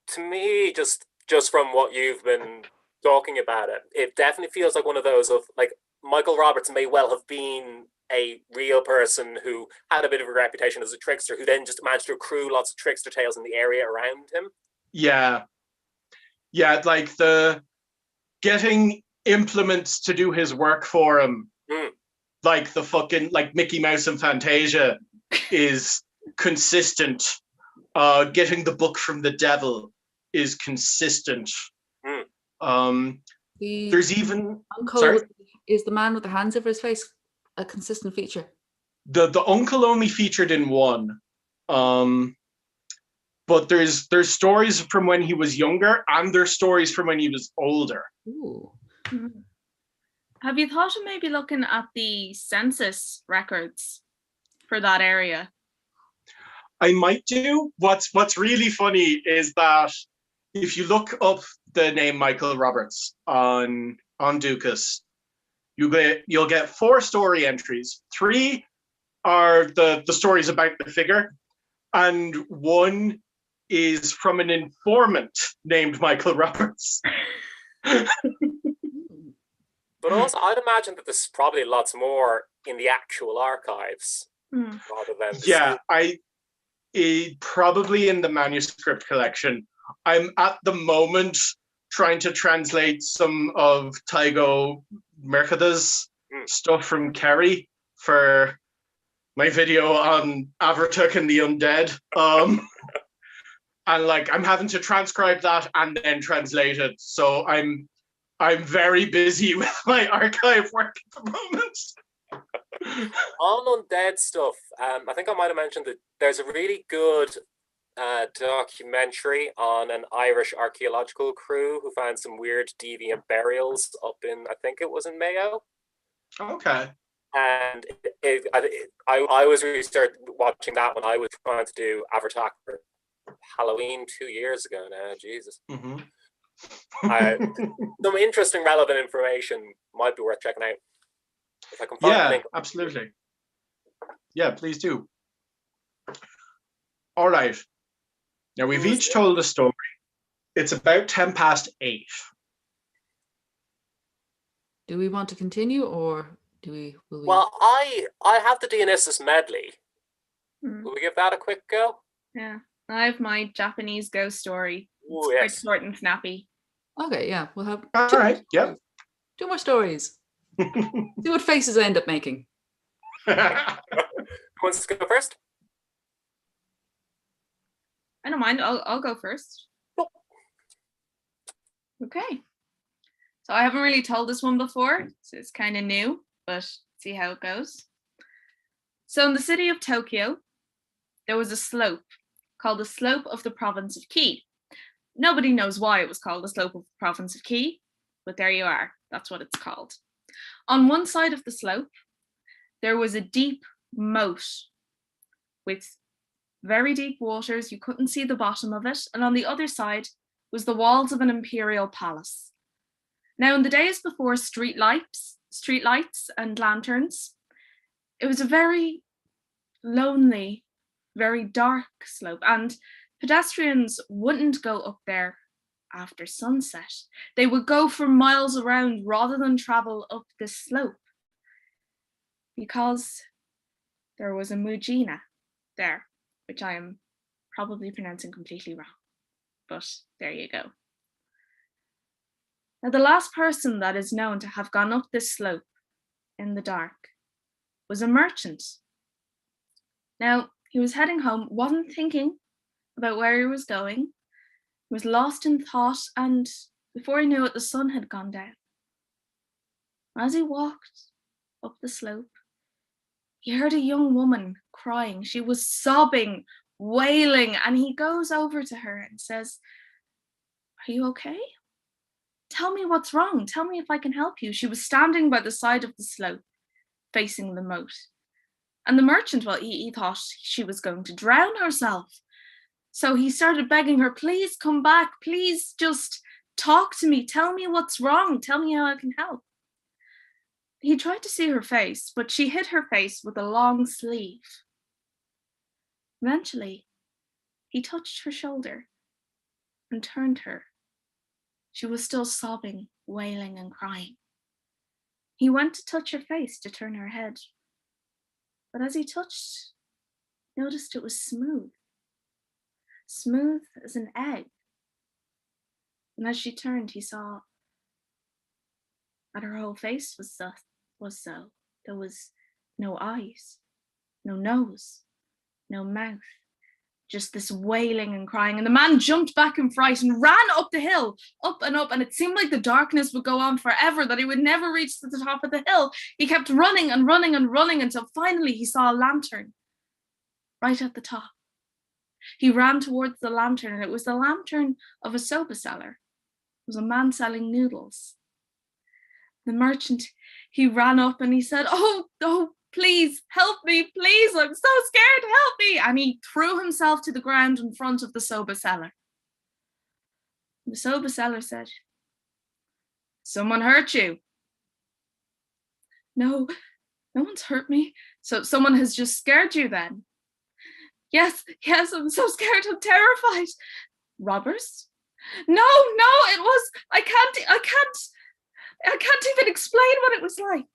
To me, just from what you've been talking about it definitely feels like one of those of like Michael Roberts may well have been a real person who had a bit of a reputation as a trickster, who then just managed to accrue lots of trickster tales in the area around him. Yeah, like the getting implements to do his work for him, like the fucking like Mickey Mouse and Fantasia, is consistent. Getting the book from the devil is consistent. There's even uncle is the man with the hands over his face a consistent feature. The uncle only featured in one, but there's stories from when he was younger and there's stories from when he was older. Ooh. Have you thought of maybe looking at the census records for that area? I might do. What's really funny is that if you look up the name Michael Roberts on Dukas, you'll get 4 story entries. 3 are the stories about the figure, and 1 is from an informant named Michael Roberts. But also, I'd imagine that there's probably lots more in the actual archives rather than probably in the manuscript collection. I'm at the moment trying to translate some of Tygo Mercada's stuff from Kerry for my video on Avertuck and the Undead. And like I'm having to transcribe that and then translate it. So I'm very busy with my archive work at the moment. On Undead stuff, I think I might have mentioned that there's a really good documentary on an Irish archaeological crew who found some weird deviant burials up in, I think it was in Mayo. Okay. And I was really started watching that when I was trying to do Avertuck for Halloween 2 years ago now. Jesus. Mm-hmm. Some interesting, relevant information might be worth checking out. If I can find the link. Absolutely. Yeah, please do. All right. Now we've each told a story. It's about 8:10. Do we want to continue, or will we? Well, I have the Dionysus medley. Will we give that a quick go? Yeah, I have my Japanese ghost story. Ooh, It's quite yes. short and snappy. Okay, yeah, we'll have All right. Yep. 2 more stories. See what faces I end up making. Who wants to go first? I don't mind. I'll go first. Cool. Okay. So I haven't really told this one before, so it's kind of new, but see how it goes. So in the city of Tokyo, there was a slope called the Slope of the Province of Ki. Nobody knows why it was called the Slope of the Province of Ki, but there you are. That's what it's called. On one side of the slope, there was a deep moat with very deep waters. You couldn't see the bottom of it. And on the other side was the walls of an imperial palace. Now, in the days before street lights and lanterns, it was a very lonely, very dark slope, and pedestrians wouldn't go up there after sunset. They would go for miles around rather than travel up this slope because there was a Mujina there, which I am probably pronouncing completely wrong, but there you go. Now, the last person that is known to have gone up this slope in the dark was a merchant. Now, he was heading home, wasn't thinking about where he was going. He was lost in thought, and before he knew it, the sun had gone down. As he walked up the slope, he heard a young woman crying. She was sobbing, wailing, and he goes over to her and says, "Are you okay? Tell me what's wrong. Tell me if I can help you." She was standing by the side of the slope, facing the moat. And the merchant, well, he thought she was going to drown herself. So he started begging her, "Please come back. Please just talk to me. Tell me what's wrong. Tell me how I can help." He tried to see her face, but she hid her face with a long sleeve. Eventually, he touched her shoulder and turned her. She was still sobbing, wailing, and crying. He went to touch her face to turn her head, but as he touched, he noticed it was smooth as an egg. And as she turned, he saw that her whole face was so. There was no eyes, no nose, no mouth, just this wailing and crying. And the man jumped back in fright and ran up the hill, up and up. And it seemed like the darkness would go on forever, that he would never reach to the top of the hill. He kept running and running and running until finally he saw a lantern right at the top. He ran towards the lantern, and it was the lantern of a soba seller. It was a man selling noodles. The merchant, he ran up and he said, oh, please help me, please, I'm so scared, help me. And he threw himself to the ground in front of the soba seller. The soba seller said, "Someone hurt you?" "No, no one's hurt me." "So someone has just scared you then?" Yes, I'm so scared, I'm terrified." "Robbers?" No, it was, I can't even explain what it was like."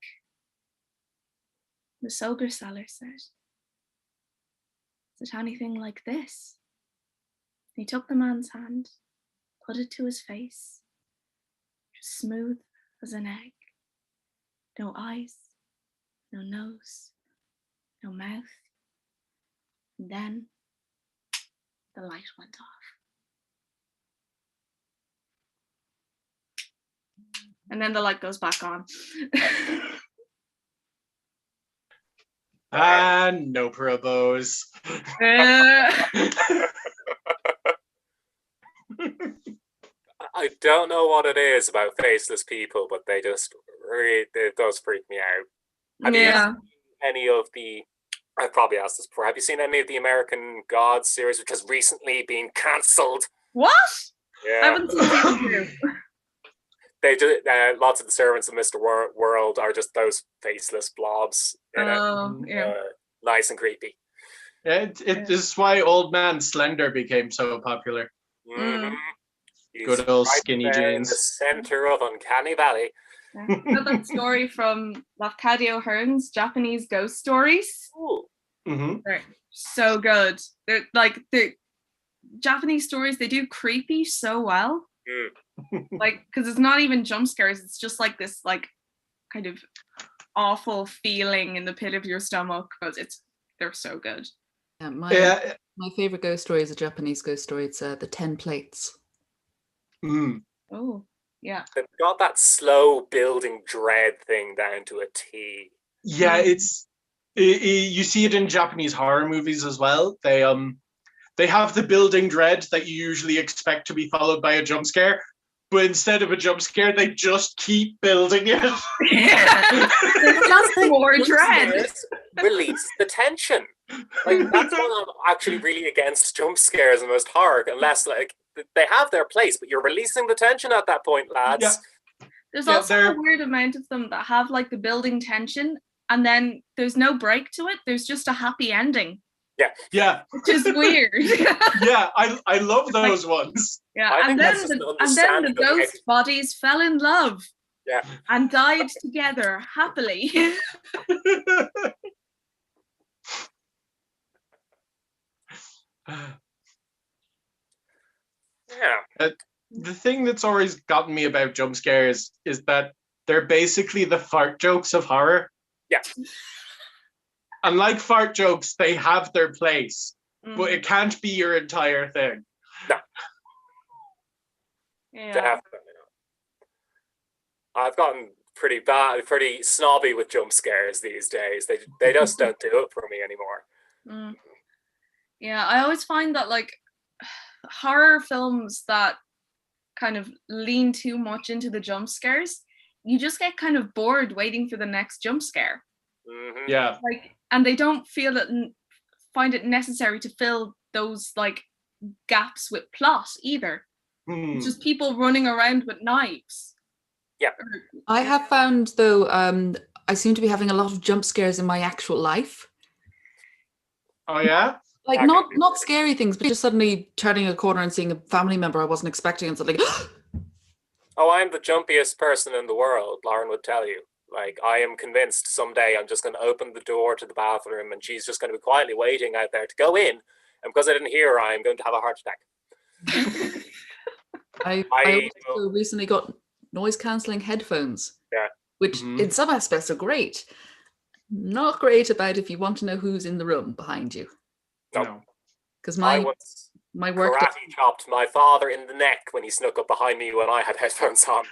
The soba seller said, "Is it anything like this?" He took the man's hand, put it to his face, smooth as an egg. No eyes, no nose, no mouth. And then the light went off. And then the light goes back on. And no probos. I don't know what it is about faceless people, but they just really, it does freak me out. Have you seen any of the, I've probably asked this before, have you seen any of the American Gods series, which has recently been cancelled? What? Yeah. I haven't seen season 2. They do, lots of the servants of Mr. World are just those faceless blobs. Nice and creepy. This is why Old Man Slender became so popular. Mm-hmm. Good old right skinny there jeans. in the center of Uncanny Valley. You know that story from Lafcadio Hearn's Japanese ghost stories? Ooh. Mm-hmm. They're so good. They're like the Japanese stories, they do creepy so well. Like, because it's not even jump scares, it's just like this like kind of awful feeling in the pit of your stomach, but they're so good. My favorite ghost story is a Japanese ghost story. It's the 10 Plates. Oh, yeah. They've got that slow building dread thing down to a T. Yeah, you see it in Japanese horror movies as well. They have the building dread that you usually expect to be followed by a jump scare, but instead of a jump scare, they just keep building it. It's just more dread. Release the tension. Like, that's why I'm actually really against jump scares and most horror, unless like they have their place, but you're releasing the tension at that point, lads. Yeah. There's also a weird amount of them that have like the building tension, and then there's no break to it. There's just a happy ending. Yeah. Which is weird. Yeah, I love those ones. Yeah, and then the ghost bodies fell in love. Yeah. And died together happily. Yeah. The thing that's always gotten me about jump scares is that they're basically the fart jokes of horror. Yeah. And like fart jokes, they have their place, but it can't be your entire thing. No. Yeah. Definitely not. I've gotten pretty snobby with jump scares these days. They just don't do it for me anymore. Yeah, I always find that like horror films that kind of lean too much into the jump scares, you just get kind of bored waiting for the next jump scare. Mm-hmm. Yeah. Like, and they don't find it necessary to fill those like gaps with plot either. It's just people running around with knives. Yeah. I have found though, I seem to be having a lot of jump scares in my actual life. Oh yeah? Like not scary things, but just suddenly turning a corner and seeing a family member I wasn't expecting and suddenly Oh, I'm the jumpiest person in the world, Lauren would tell you. Like, I am convinced someday I'm just going to open the door to the bathroom and she's just going to be quietly waiting out there to go in. And because I didn't hear her, I'm going to have a heart attack. I also recently got noise-cancelling headphones. Yeah. Which in some aspects are great. Not great about if you want to know who's in the room behind you. No. Because my work karate chopped my father in the neck when he snuck up behind me when I had headphones on.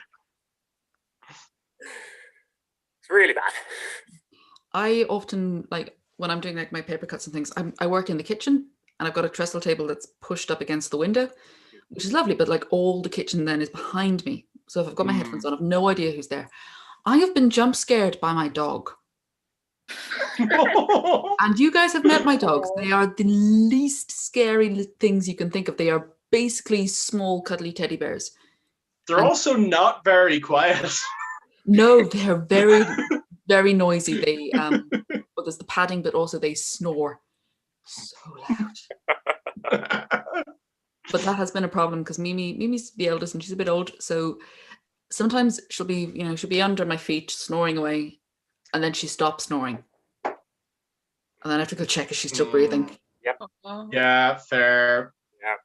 It's really bad. I often, like, when I'm doing like my paper cuts and things, I work in the kitchen and I've got a trestle table that's pushed up against the window, which is lovely, but like all the kitchen then is behind me. So if I've got my headphones on, I've no idea who's there. I have been jump scared by my dog. And you guys have met my dogs. They are the least scary things you can think of. They are basically small, cuddly teddy bears. They're also not very quiet. No, they're very, very noisy. They, but there's the padding, but also they snore so loud. But that has been a problem because Mimi's the eldest and she's a bit old. So sometimes she'll be under my feet snoring away, and then she stops snoring. And then I have to go check if she's still breathing. Yep. Yeah, fair. Yeah.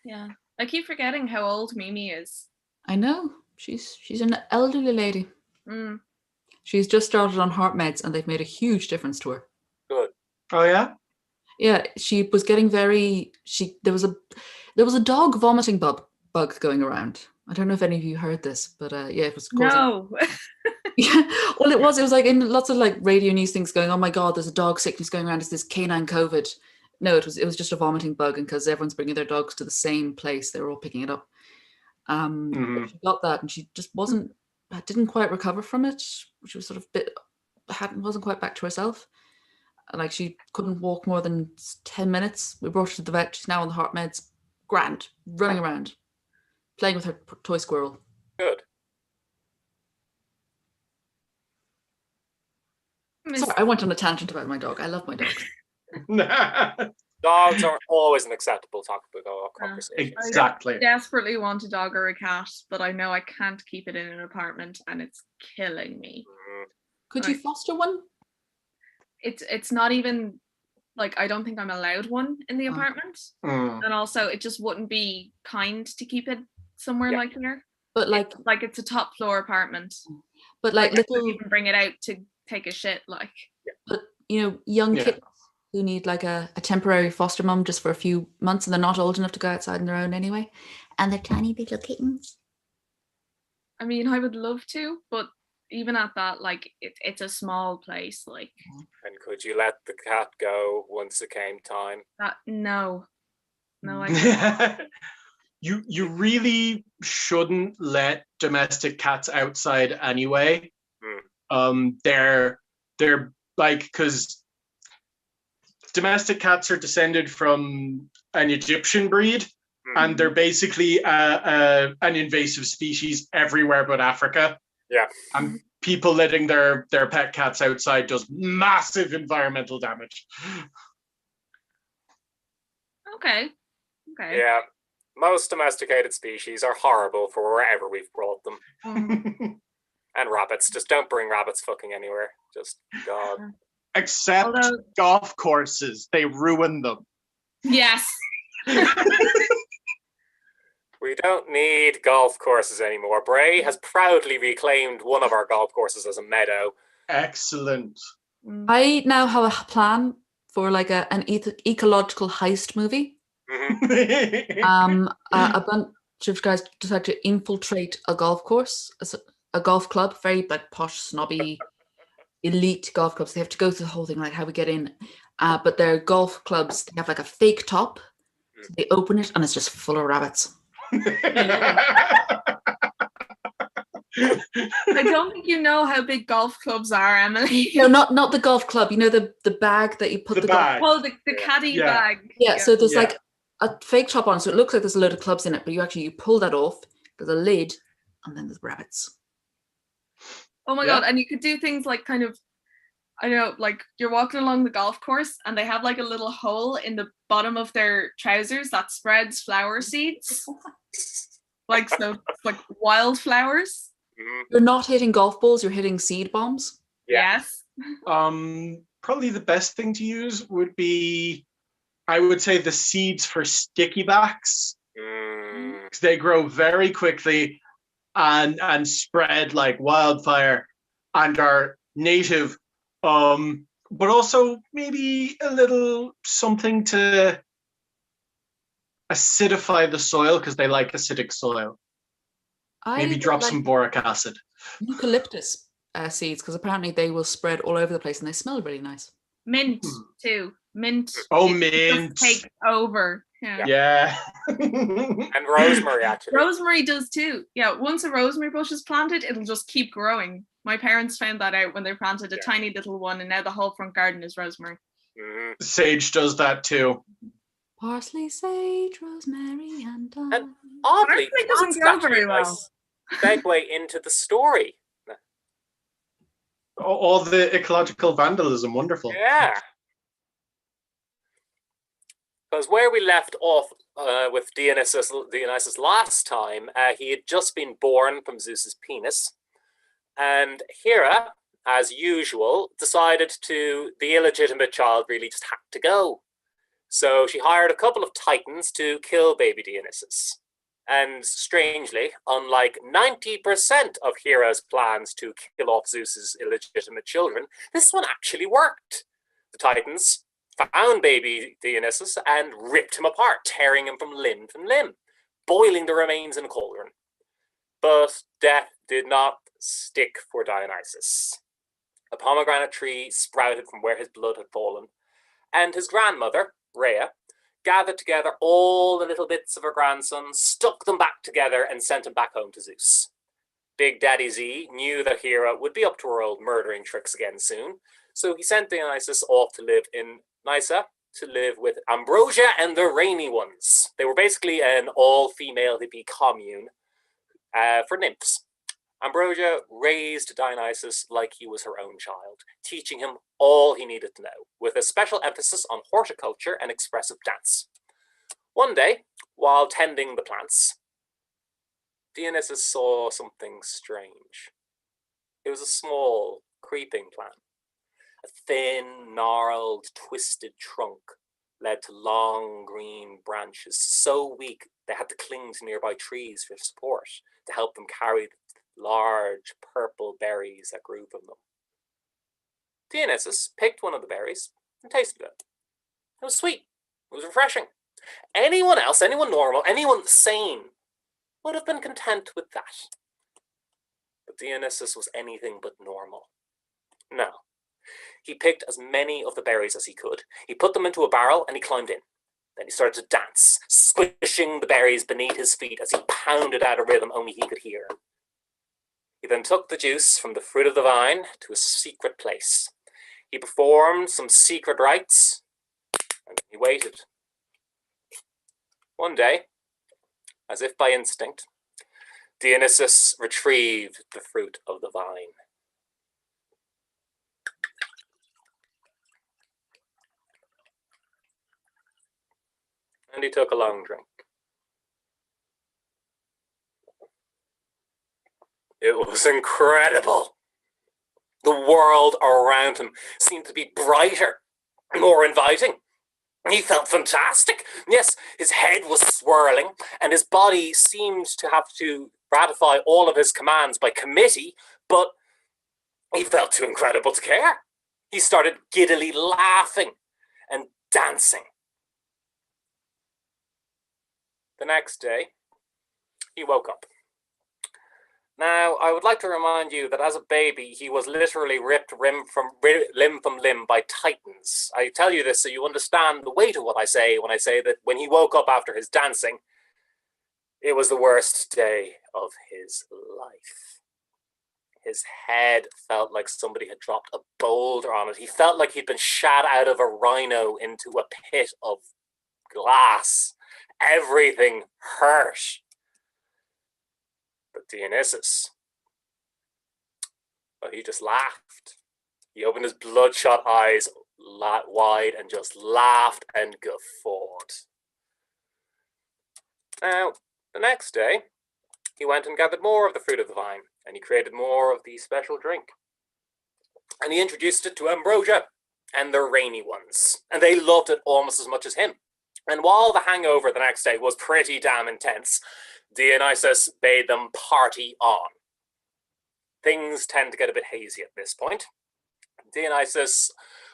Yeah. I keep forgetting how old Mimi is. I know. She's an elderly lady. Mm. She's just started on heart meds and they've made a huge difference to her. Good. Oh yeah. Yeah, she was getting there was a dog vomiting bug going around. I don't know if any of you heard this, but yeah, it was causing. No. Yeah, well, it was like in lots of like radio news things going, oh my God, there's a dog sickness going around. It's this canine COVID. No, it was just a vomiting bug, and because everyone's bringing their dogs to the same place, they were all picking it up. But she got that, and she just didn't quite recover from it. She was sort of wasn't quite back to herself. Like she couldn't walk more than 10 minutes. We brought her to the vet. She's now on the heart meds. Grand, running around, playing with her toy squirrel. Good. Sorry, I went on a tangent about my dog. I love my dogs. Dogs are always an acceptable topic of conversation. Exactly. I desperately want a dog or a cat, but I know I can't keep it in an apartment and it's killing me. Could you foster one? It's not even like, I don't think I'm allowed one in the apartment. And also it just wouldn't be kind to keep it somewhere like here. But like it's a top floor apartment. But like I little, couldn't even bring it out to take a shit, like. But young kids who need like a temporary foster mum just for a few months, and they're not old enough to go outside on their own anyway, and they're tiny little kittens. I mean, I would love to, but even at that, like it's a small place, like. And could you let the cat go once it came time? No, I can't. You really shouldn't let domestic cats outside anyway. They're like, because domestic cats are descended from an Egyptian breed, and they're basically an invasive species everywhere but Africa. Yeah. And people letting their pet cats outside does massive environmental damage. Okay. Yeah. Most domesticated species are horrible for wherever we've brought them. And rabbits. Just don't bring rabbits fucking anywhere. Just, God. Except golf courses. They ruin them. Yes. We don't need golf courses anymore. Bray has proudly reclaimed one of our golf courses as a meadow. Excellent. I now have a plan for like an ecological heist movie. A bunch of guys decide to infiltrate a golf course, a golf club, very like posh, snobby, elite golf clubs. They have to go through the whole thing, like how we get in. But their golf clubs, they have like a fake top. So they open it and it's just full of rabbits. I don't think you know how big golf clubs are, Emily. No, not the golf club. You know the bag that you put the bag. golf. Oh, the caddy bag. Yeah, so there's like a fake top on, so it looks like there's a load of clubs in it, but you pull that off. There's a lid, and then there's rabbits. Oh my God. And you could do things like kind of, I don't know, like you're walking along the golf course and they have like a little hole in the bottom of their trousers that spreads flower seeds. Like wildflowers. You're not hitting golf balls, you're hitting seed bombs. Yes. Probably the best thing to use would be, I would say, the seeds for sticky backs. Because they grow very quickly and spread like wildfire and are native. But also maybe a little something to acidify the soil, because they like acidic soil. Maybe drop some boric acid. Eucalyptus seeds, because apparently they will spread all over the place and they smell really nice. Mint too. Mint. Oh, mint. Take over. Yeah. And rosemary, actually. Rosemary does too. Yeah, once a rosemary bush is planted, it'll just keep growing. My parents found that out when they planted a tiny little one, and now the whole front garden is rosemary. Sage does that too. Parsley, sage, rosemary, and thyme. And oddly, Parsley doesn't grow very well. Nice segue into the story. All the ecological vandalism, wonderful. Yeah. Because where we left off with Dionysus last time, he had just been born from Zeus's penis. And Hera, as usual, decided the illegitimate child really just had to go. So she hired a couple of titans to kill baby Dionysus. And strangely, unlike 90% of Hera's plans to kill off Zeus's illegitimate children, this one actually worked. The Titans found baby Dionysus and ripped him apart, tearing him from limb, boiling the remains in a cauldron. But death did not stick for Dionysus. A pomegranate tree sprouted from where his blood had fallen, and his grandmother, Rhea, gathered together all the little bits of her grandson, stuck them back together, and sent him back home to Zeus. Big Daddy Z knew that Hera would be up to her old murdering tricks again soon, so he sent Dionysus off to live in Nysa, to live with Ambrosia and the Rainy Ones. They were basically an all-female hippie commune for nymphs. Ambrosia raised Dionysus like he was her own child, teaching him all he needed to know, with a special emphasis on horticulture and expressive dance. One day, while tending the plants, Dionysus saw something strange. It was a small, creeping plant. A thin, gnarled, twisted trunk led to long green branches, so weak they had to cling to nearby trees for support to help them carry large purple berries that grew from them. Dionysus picked one of the berries and tasted it. It was sweet. It was refreshing. Anyone else, anyone normal, anyone sane would have been content with that. But Dionysus was anything but normal. No. He picked as many of the berries as he could. He put them into a barrel and he climbed in. Then he started to dance, squishing the berries beneath his feet as he pounded out a rhythm only he could hear. He then took the juice from the fruit of the vine to a secret place. He performed some secret rites, and he waited. One day, as if by instinct, Dionysus retrieved the fruit of the vine. And he took a long drink. It was incredible. The world around him seemed to be brighter, more inviting. He felt fantastic. Yes, his head was swirling, and his body seemed to have to ratify all of his commands by committee, but he felt too incredible to care. He started giddily laughing and dancing. The next day, he woke up. Now, I would like to remind you that as a baby, he was literally ripped limb from limb by titans. I tell you this so you understand the weight of what I say when I say that when he woke up after his dancing, it was the worst day of his life. His head felt like somebody had dropped a boulder on it. He felt like he'd been shot out of a rhino into a pit of glass. Everything hurt. But Dionysus, well, he just laughed. He opened his bloodshot eyes wide and just laughed and guffawed. Now, the next day, he went and gathered more of the fruit of the vine, and he created more of the special drink. And he introduced it to Ambrosia and the Rainy Ones, and they loved it almost as much as him. And while the hangover the next day was pretty damn intense, Dionysus bade them party on. Things tend to get a bit hazy at this point. Dionysus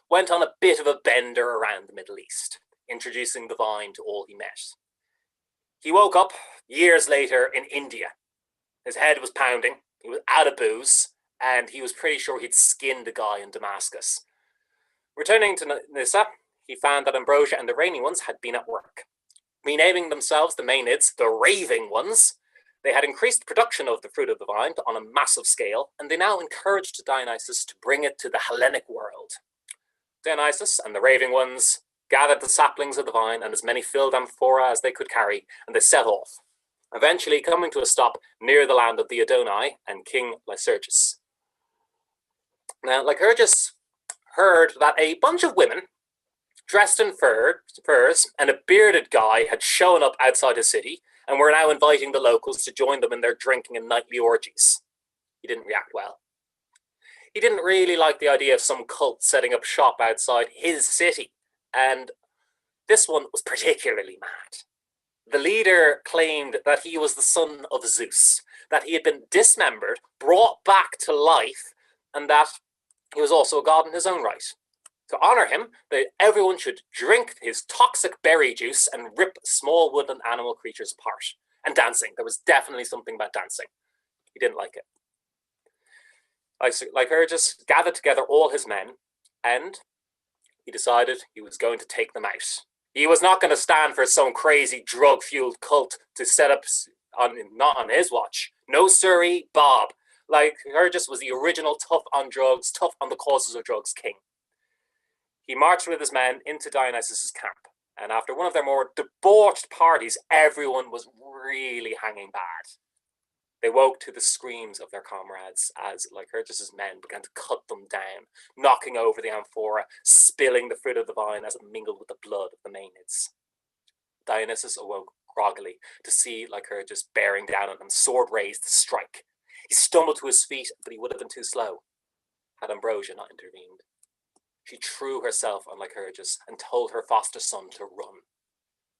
went on a bit of a bender around the Middle East, introducing the vine to all he met. He woke up years later in India. His head was pounding, he was out of booze, and he was pretty sure he'd skinned a guy in Damascus. Returning to Nysa, he found that Ambrosia and the Rainy Ones had been at work. Renaming themselves the Maenads, the Raving Ones, they had increased production of the fruit of the vine on a massive scale, and they now encouraged Dionysus to bring it to the Hellenic world. Dionysus and the Raving Ones gathered the saplings of the vine and as many filled amphora as they could carry, and they set off, eventually coming to a stop near the land of the Adonai and King Lycurgus. Now, Lycurgus heard that a bunch of women dressed in furs and a bearded guy had shown up outside his city and were now inviting the locals to join them in their drinking and nightly orgies. He didn't react well. He didn't really like the idea of some cult setting up shop outside his city, and this one was particularly mad. The leader claimed that he was the son of Zeus, that he had been dismembered, brought back to life, and that he was also a god in his own right. To honor him, everyone should drink his toxic berry juice and rip small woodland animal creatures apart. And dancing. There was definitely something about dancing. He didn't like it. Lycurgus gathered together all his men, and he decided he was going to take them out. He was not going to stand for some crazy drug-fueled cult to set up not on his watch. No siree, Bob. Lycurgus was the original tough on drugs, tough on the causes of drugs king. He marched with his men into Dionysus' camp, and after one of their more debauched parties, everyone was really hanging bad. They woke to the screams of their comrades as Lycurgus' men began to cut them down, knocking over the amphora, spilling the fruit of the vine as it mingled with the blood of the Maenads. Dionysus awoke groggily to see Lycurgus bearing down on him, sword raised to strike. He stumbled to his feet, but he would have been too slow had Ambrosia not intervened. She threw herself on Lycurgus and told her foster son to run.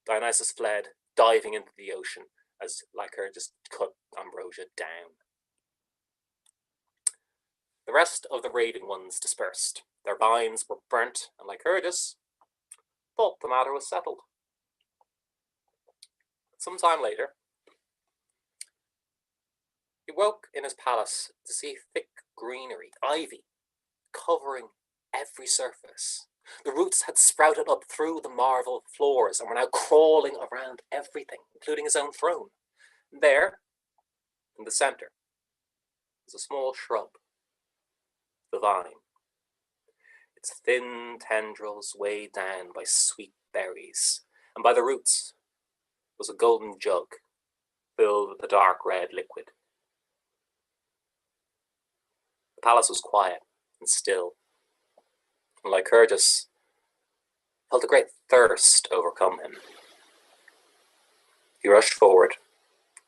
Dionysus fled, diving into the ocean as Lycurgus cut Ambrosia down. The rest of the raiding ones dispersed. Their vines were burnt, and Lycurgus thought the matter was settled. Some time later, he woke in his palace to see thick greenery, ivy, covering every surface. The roots had sprouted up through the marble floors and were now crawling around everything, including his own throne. And there, in the center, was a small shrub, the vine. Its thin tendrils weighed down by sweet berries, and by the roots was a golden jug filled with a dark red liquid. The palace was quiet and still. Lycurgus felt a great thirst overcome him. He rushed forward,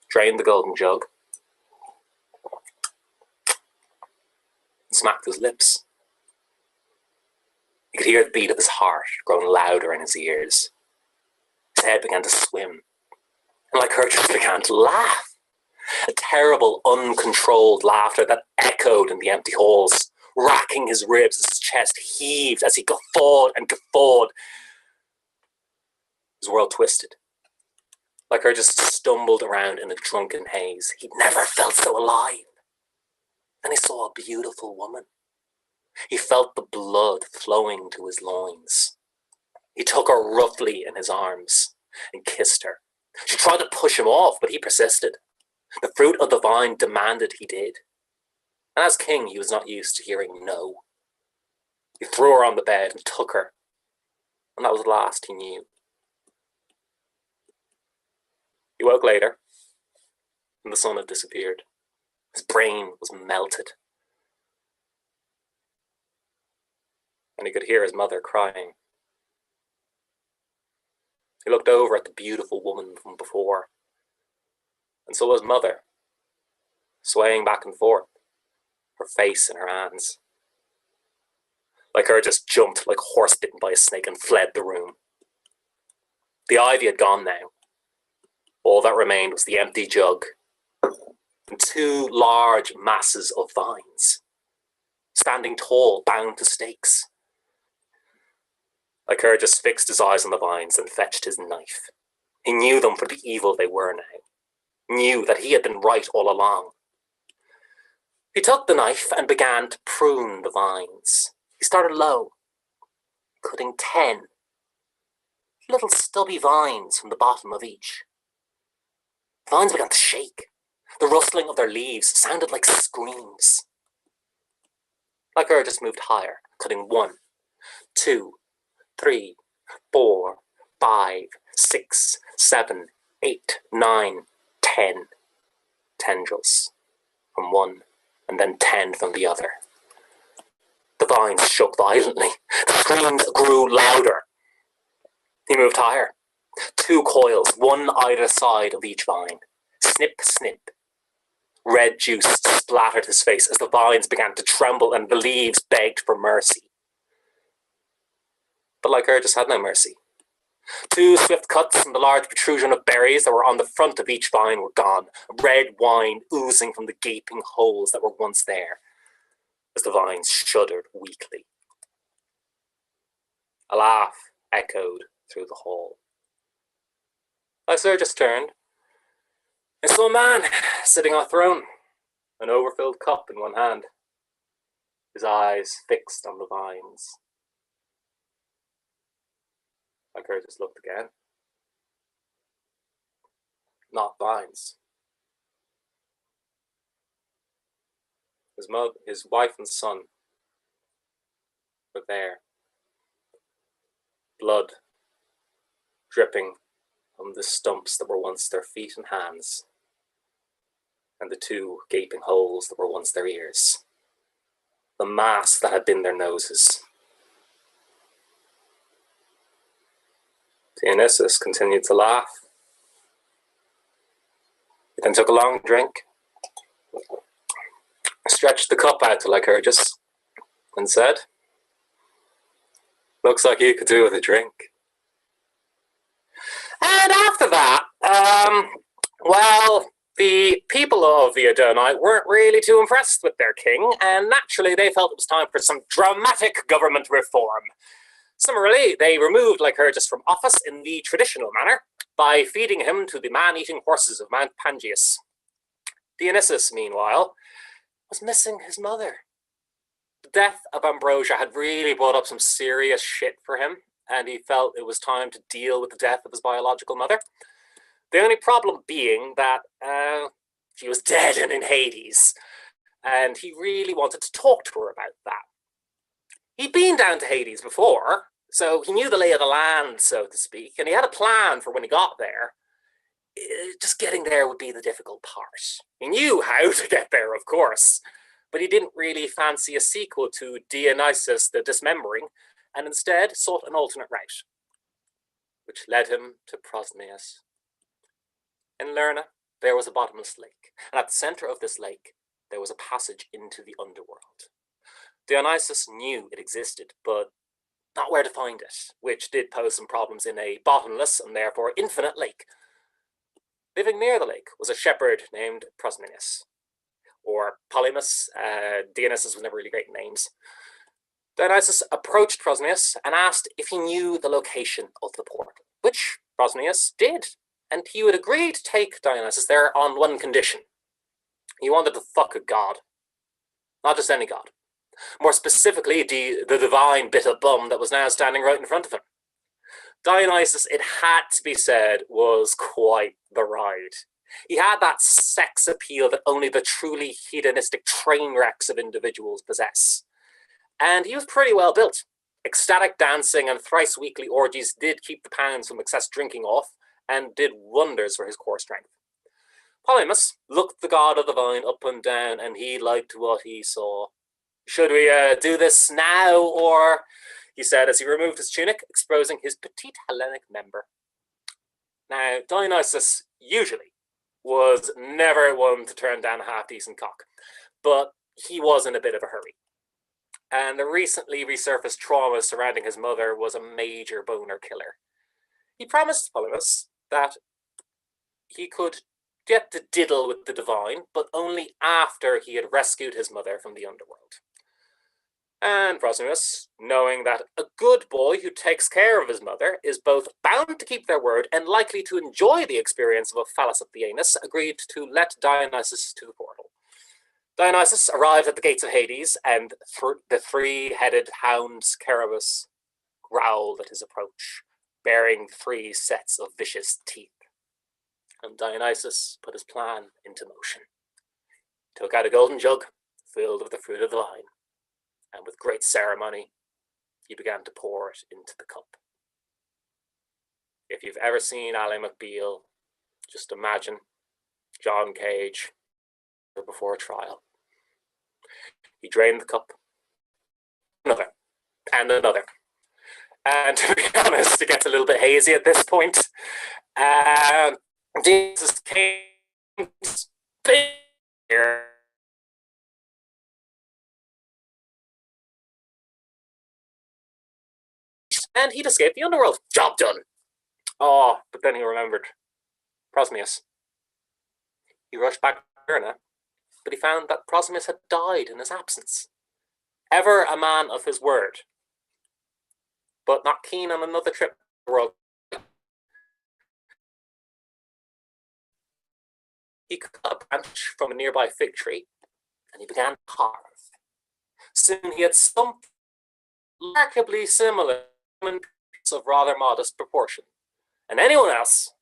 drained the golden jug, and smacked his lips. He could hear the beat of his heart growing louder in his ears. His head began to swim, and Lycurgus began to laugh. A terrible, uncontrolled laughter that echoed in the empty halls, racking his ribs as his chest heaved as he guffawed and guffawed. His world twisted. Lycurgus stumbled around in a drunken haze. He'd never felt so alive. Then he saw a beautiful woman. He felt the blood flowing to his loins. He took her roughly in his arms and kissed her. She tried to push him off, but he persisted. The fruit of the vine demanded he did. And as king, he was not used to hearing no. He threw her on the bed and took her. And that was the last he knew. He woke later, and the sun had disappeared. His brain was melted. And he could hear his mother crying. He looked over at the beautiful woman from before, and saw his mother, swaying back and forth, her face in her hands. Lycurgus jumped like a horse bitten by a snake and fled the room. The ivy had gone now. All that remained was the empty jug and two large masses of vines, standing tall, bound to stakes. Lycurgus fixed his eyes on the vines and fetched his knife. He knew them for the evil they were now, knew that he had been right all along. He took the knife and began to prune the vines. He started low, cutting 10 little stubby vines from the bottom of each. The vines began to shake. The rustling of their leaves sounded like screams. Lycurgus moved higher, cutting 1, 2, 3, 4, 5, 6, 7, 8, 9, 10 tendrils from one, and then 10 from the other. The vines shook violently. The screams grew louder. He moved higher. 2 coils, one either side of each vine. Snip, snip. Red juice splattered his face as the vines began to tremble and the leaves begged for mercy. But Lycurgus had no mercy. Two swift cuts from the large protrusion of berries that were on the front of each vine were gone, red wine oozing from the gaping holes that were once there, as the vines shuddered weakly. A laugh echoed through the hall. Lycurgus turned and saw a man sitting on a throne, an overfilled cup in one hand, his eyes fixed on the vines. Lycurgus looked again. Not vines. His wife and son were there. Blood dripping from the stumps that were once their feet and hands, and the two gaping holes that were once their ears. The mask that had been their noses. Dionysus continued to laugh. He then took a long drink, stretched the cup out to Lycurgus, and said, "Looks like you could do with a drink." And after that, well, the people of the Adonai weren't really too impressed with their king, and naturally they felt it was time for some dramatic government reform. Similarly, they removed Lycurgus from office in the traditional manner by feeding him to the man-eating horses of Mount Pangaeus. Dionysus, meanwhile, was missing his mother. The death of Ambrosia had really brought up some serious shit for him, and he felt it was time to deal with the death of his biological mother. The only problem being that she was dead and in Hades, and he really wanted to talk to her about that. He'd been down to Hades before, so he knew the lay of the land, so to speak, and he had a plan for when he got there. Just getting there would be the difficult part. He knew how to get there, of course, but he didn't really fancy a sequel to Dionysus the Dismembering, and instead sought an alternate route, which led him to Prosmius. In Lerna, there was a bottomless lake, and at the center of this lake, there was a passage into the underworld. Dionysus knew it existed, but not where to find it, which did pose some problems in a bottomless and therefore infinite lake. Living near the lake was a shepherd named Prosmius, or Polymus. Dionysus was never really great at names. Dionysus approached Prosmius and asked if he knew the location of the portal, which Prosmius did, and he would agree to take Dionysus there on one condition. He wanted to fuck a god. Not just any god. More specifically, the divine bit of bum that was now standing right in front of him. Dionysus, it had to be said, was quite the ride. He had that sex appeal that only the truly hedonistic train wrecks of individuals possess. And he was pretty well built. Ecstatic dancing and thrice weekly orgies did keep the pounds from excess drinking off, and did wonders for his core strength. Polymus looked the god of the vine up and down, and he liked what he saw. "Should we do this now, or?" he said as he removed his tunic, exposing his petite Hellenic member. Now, Dionysus usually was never one to turn down a half-decent cock, but he was in a bit of a hurry. And the recently resurfaced trauma surrounding his mother was a major boner killer. He promised Polymus that he could get to diddle with the divine, but only after he had rescued his mother from the underworld. And Prosmius, knowing that a good boy who takes care of his mother is both bound to keep their word and likely to enjoy the experience of a phallus of the anus, agreed to let Dionysus to the portal. Dionysus arrived at the gates of Hades, and the three-headed hound Cerberus growled at his approach, bearing 3 sets of vicious teeth. And Dionysus put his plan into motion. He took out a golden jug filled with the fruit of the vine, and with great ceremony, he began to pour it into the cup. If you've ever seen Ally McBeal, just imagine John Cage before a trial. He drained the cup, another, and another. And to be honest, it gets a little bit hazy at this point. Jesus came here. And he'd escaped the underworld. Job done. Oh, but then he remembered Prosmius. He rushed back to Smyrna, but he found that Prosmius had died in his absence. Ever a man of his word, but not keen on another trip to the world. He cut a branch from a nearby fig tree, and he began to carve. Soon he had something remarkably similar of rather modest proportion. And anyone else,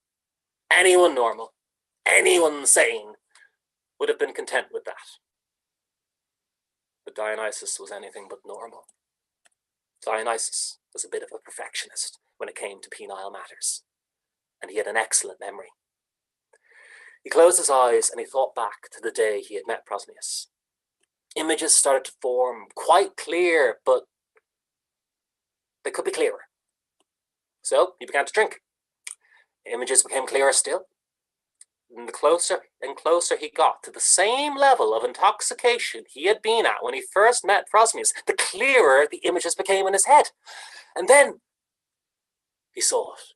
anyone normal, anyone sane, would have been content with that. But Dionysus was anything but normal. Dionysus was a bit of a perfectionist when it came to penile matters, and he had an excellent memory. He closed his eyes and he thought back to the day he had met Prosmius. Images started to form, quite clear, but they could be clearer. So he began to drink. Images became clearer still. And the closer and closer he got to the same level of intoxication he had been at when he first met Prosmius, the clearer the images became in his head. And then he saw it.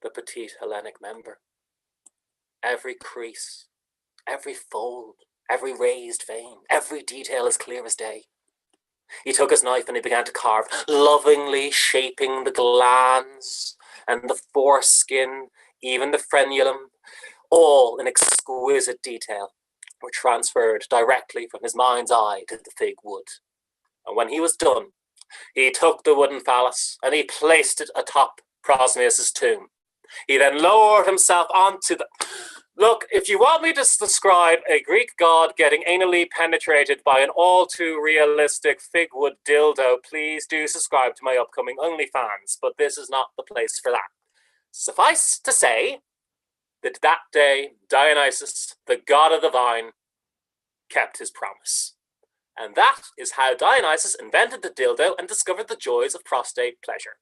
The petite Hellenic member. Every crease, every fold, every raised vein, every detail as clear as day. He took his knife and he began to carve, lovingly shaping the glands and the foreskin, even the frenulum, all in exquisite detail, were transferred directly from his mind's eye to the fig wood. And when he was done, he took the wooden phallus and he placed it atop Prosmius' tomb. He then lowered himself onto the... Look, if you want me to describe a Greek god getting anally penetrated by an all-too-realistic figwood dildo, please do subscribe to my upcoming OnlyFans, but this is not the place for that. Suffice to say that that day, Dionysus, the god of the vine, kept his promise. And that is how Dionysus invented the dildo and discovered the joys of prostate pleasure.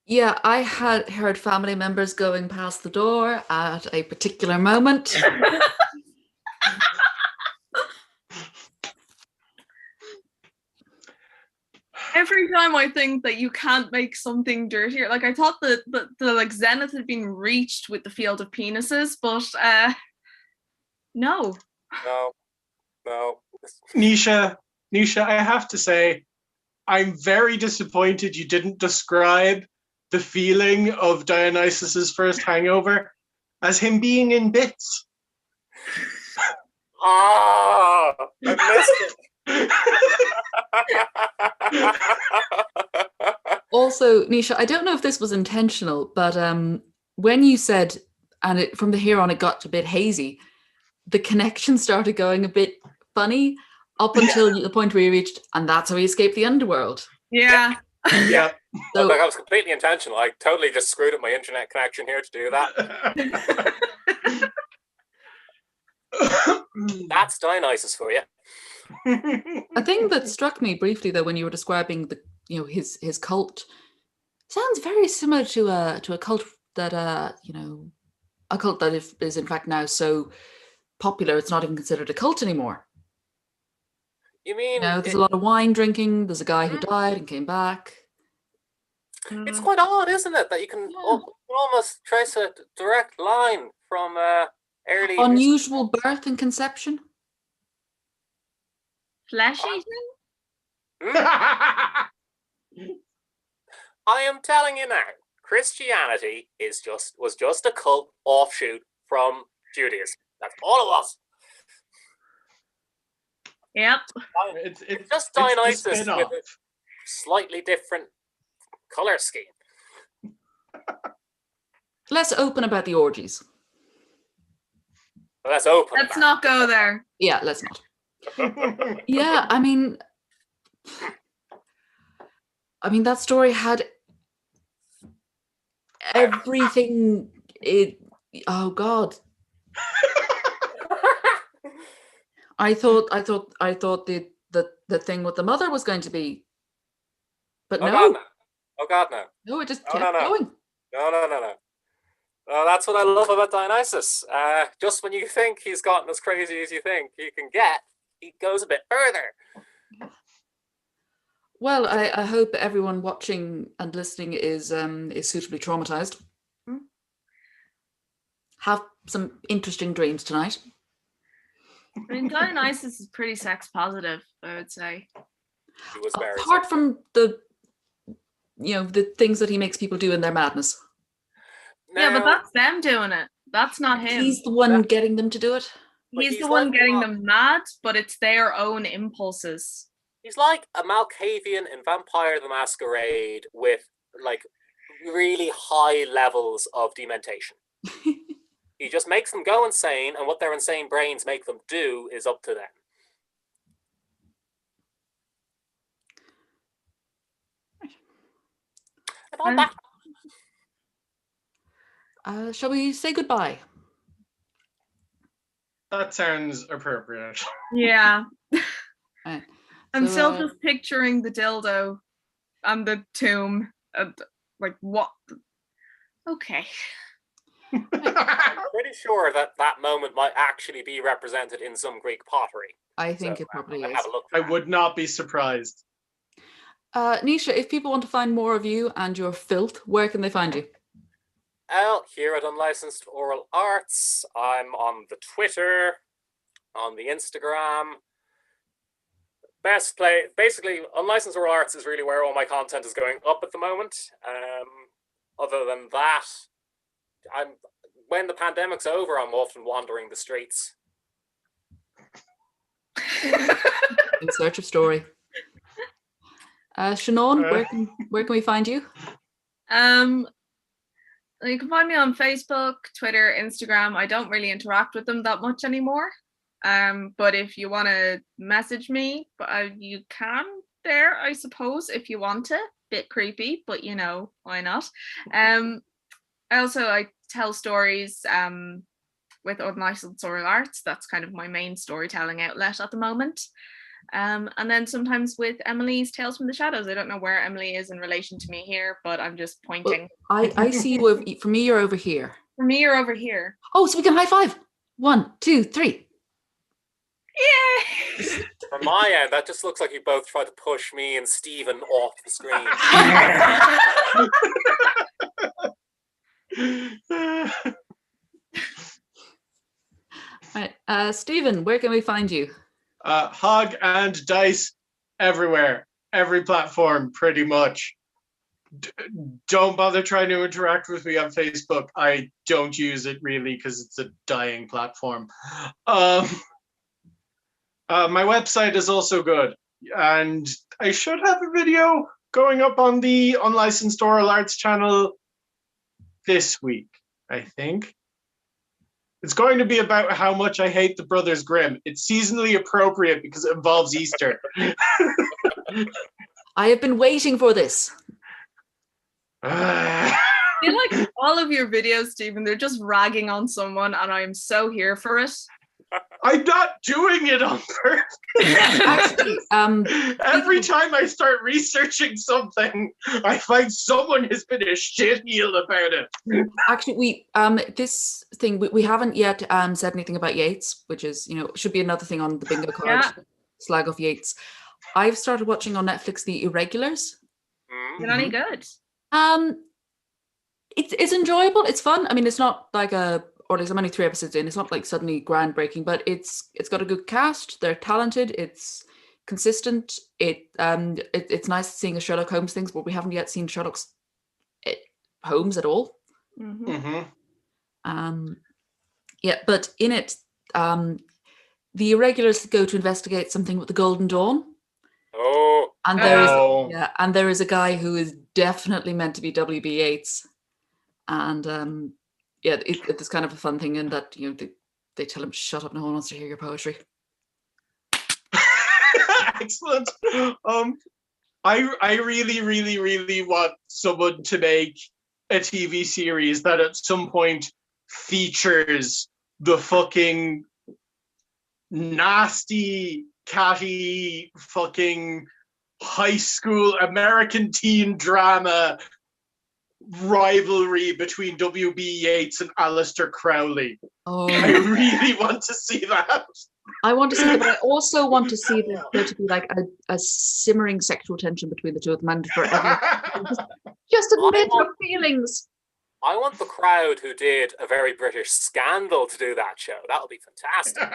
Yeah, I had heard family members going past the door at a particular moment. Every time I think that you can't make something dirtier, like I thought that the like zenith had been reached with the field of penises, but no. No. Nisha, I have to say, I'm very disappointed you didn't describe the feeling of Dionysus's first hangover as him being in bits. Ah, I missed it. Also, Nisha, I don't know if this was intentional, but when you said, and from the here on it got a bit hazy, the connection started going a bit funny up until the point where you reached, and that's how he escaped the underworld. Yeah. Yeah. So, That was completely intentional. I totally just screwed up my internet connection here to do that. That's Dionysus for you. a thing that struck me briefly, though, when you were describing the, his cult, sounds very similar to a cult that a cult that is in fact now so popular it's not even considered a cult anymore. You mean There's a lot of wine drinking. There's a guy who died and came back. it's quite odd, isn't it, that you can almost trace a direct line from early Unusual birth and conception. Flesh eating? I am telling you now, Christianity was just a cult offshoot from Judaism. That's all it was. Yep. It's just Dionysus with a slightly different color scheme. Less open about the orgies. Let's open. Let's not go there. Yeah, let's not. Yeah, I mean, that story had everything. Oh God. I thought the thing with the mother was going to be, but no. Oh God, no. No, it just kept going. No. That's what I love about Dionysus. Just when you think he's gotten as crazy as you think he can get, he goes a bit further. Well, I hope everyone watching and listening is suitably traumatized. Hmm. Have some interesting dreams tonight. I mean, Dionysus is pretty sex positive, I would say. He was very Apart from the things that he makes people do in their madness. Yeah, but Now, that's them doing it. That's not him. He's the one getting them to do it. But He's he's the one like getting what? them mad, but it's their own impulses. He's like a Malkavian in Vampire the Masquerade with like really high levels of dementation. He just makes them go insane, and what their insane brains make them do is up to them. And on that, Shall we say goodbye? That sounds appropriate. Yeah. Right. I'm So, still just picturing the dildo and the tomb. And, like, what? Okay. I'm pretty sure that that moment might actually be represented in some Greek pottery. I think So, it probably I'll is. have a look for I that. would not be surprised. Nisha, if people want to find more of you and your filth, where can they find you? Well, here at Unlicensed Oral Arts, I'm on the Twitter, on the Instagram. Basically, Unlicensed Oral Arts is really where all my content is going up at the moment. Other than that, when the pandemic's over, I'm often wandering the streets. In search of story. Shannon, where can we find you? You can find me on Facebook, Twitter, Instagram. I don't really interact with them that much anymore. But if you want to message me, you can there, I suppose, if you want to. Bit creepy, but why not? I tell stories with Unlicensed Oral Arts. That's kind of my main storytelling outlet at the moment. And then sometimes with Emily's Tales from the Shadows. I don't know where Emily is in relation to me here, but I'm just pointing. Well, I see you. For me, you're over here. For me, you're over here. Oh, so we can high five. 1, 2, 3. Yeah. From my end, that just looks like you both tried to push me and Stephen off the screen. Right, Stephen, where can we find you? Hog and Dice everywhere, every platform, pretty much. Don't bother trying to interact with me on Facebook. I don't use it really because it's a dying platform. My website is also good, and I should have a video going up on the Unlicensed Oral Arts channel this week, I think. It's going to be about how much I hate the Brothers Grimm. It's seasonally appropriate because it involves Easter. I have been waiting for this. I feel like all of your videos, Stephen, they're just ragging on someone, and I am so here for it. I'm not doing it on purpose. Actually, every time I start researching something, I find someone has been a shitheel about it. Actually, we haven't yet said anything about Yates, which is should be another thing on the bingo card. Yeah. Slag off Yates. I've started watching on Netflix The Irregulars. Is it any good? It's enjoyable. It's fun. I mean, it's not like I'm only 3 episodes in. It's not like suddenly groundbreaking, but it's got a good cast. They're talented. It's consistent. It's nice seeing a Sherlock Holmes things, but we haven't yet seen Sherlock Holmes at all. Mm-hmm. Yeah, but in it, the Irregulars go to investigate something with the Golden Dawn. Oh, and there is a guy who is definitely meant to be W.B. Yeats, and it's kind of a fun thing in that they tell him shut up, no one wants to hear your poetry. Excellent. I really, really, really want someone to make a TV series that at some point features the fucking nasty, catty, fucking high school American teen drama rivalry between W.B. Yeats and Aleister Crowley. Oh, I really want to see that. I want to see that, but I also want to see there to be like a simmering sexual tension between the two of them and forever. Just admit your feelings. I want the crowd who did A Very British Scandal to do that show. That would be fantastic.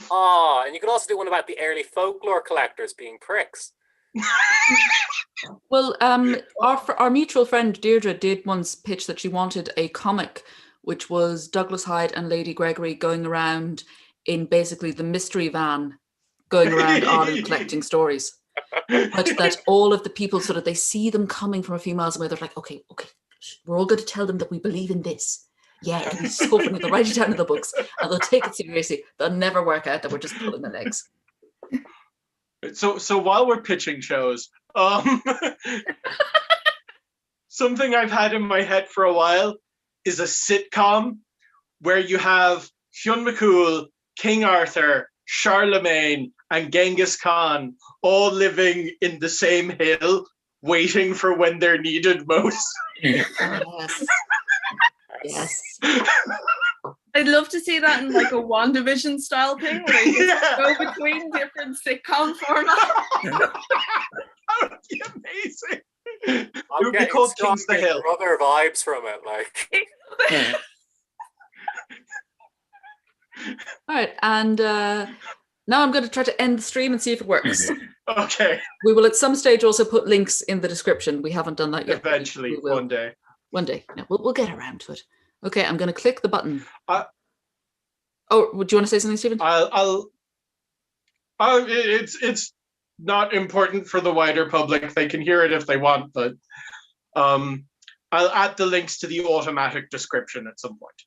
Oh, and you could also do one about the early folklore collectors being pricks. Well, our mutual friend Deirdre did once pitch that she wanted a comic, which was Douglas Hyde and Lady Gregory going around in basically the mystery van, going around Ireland collecting stories. But that all of the people sort of, they see them coming from a few miles away. They're like, okay, we're all going to tell them that we believe in this. Yeah, it'll be so funny. They'll write it down in the books and they'll take it seriously. They'll never work out that we're just pulling their legs. So while we're pitching shows, something I've had in my head for a while is a sitcom where you have Fionn McCool, King Arthur, Charlemagne, and Genghis Khan all living in the same hill, waiting for when they're needed most. Yes. Yes. I'd love to see that in like a WandaVision style thing where they just go between different sitcom formats. That would be amazing. It I'm would be called King's the getting Hill. other vibes from it, like. All right, and now I'm going to try to end the stream and see if it works. Okay. We will at some stage also put links in the description. We haven't done that yet. Eventually, we will. one day. One day. No, we'll get around to it. Okay, I'm going to click the button. Oh, would you want to say something, Stephen? It's not important for the wider public. They can hear it if they want, but I'll add the links to the automatic description at some point.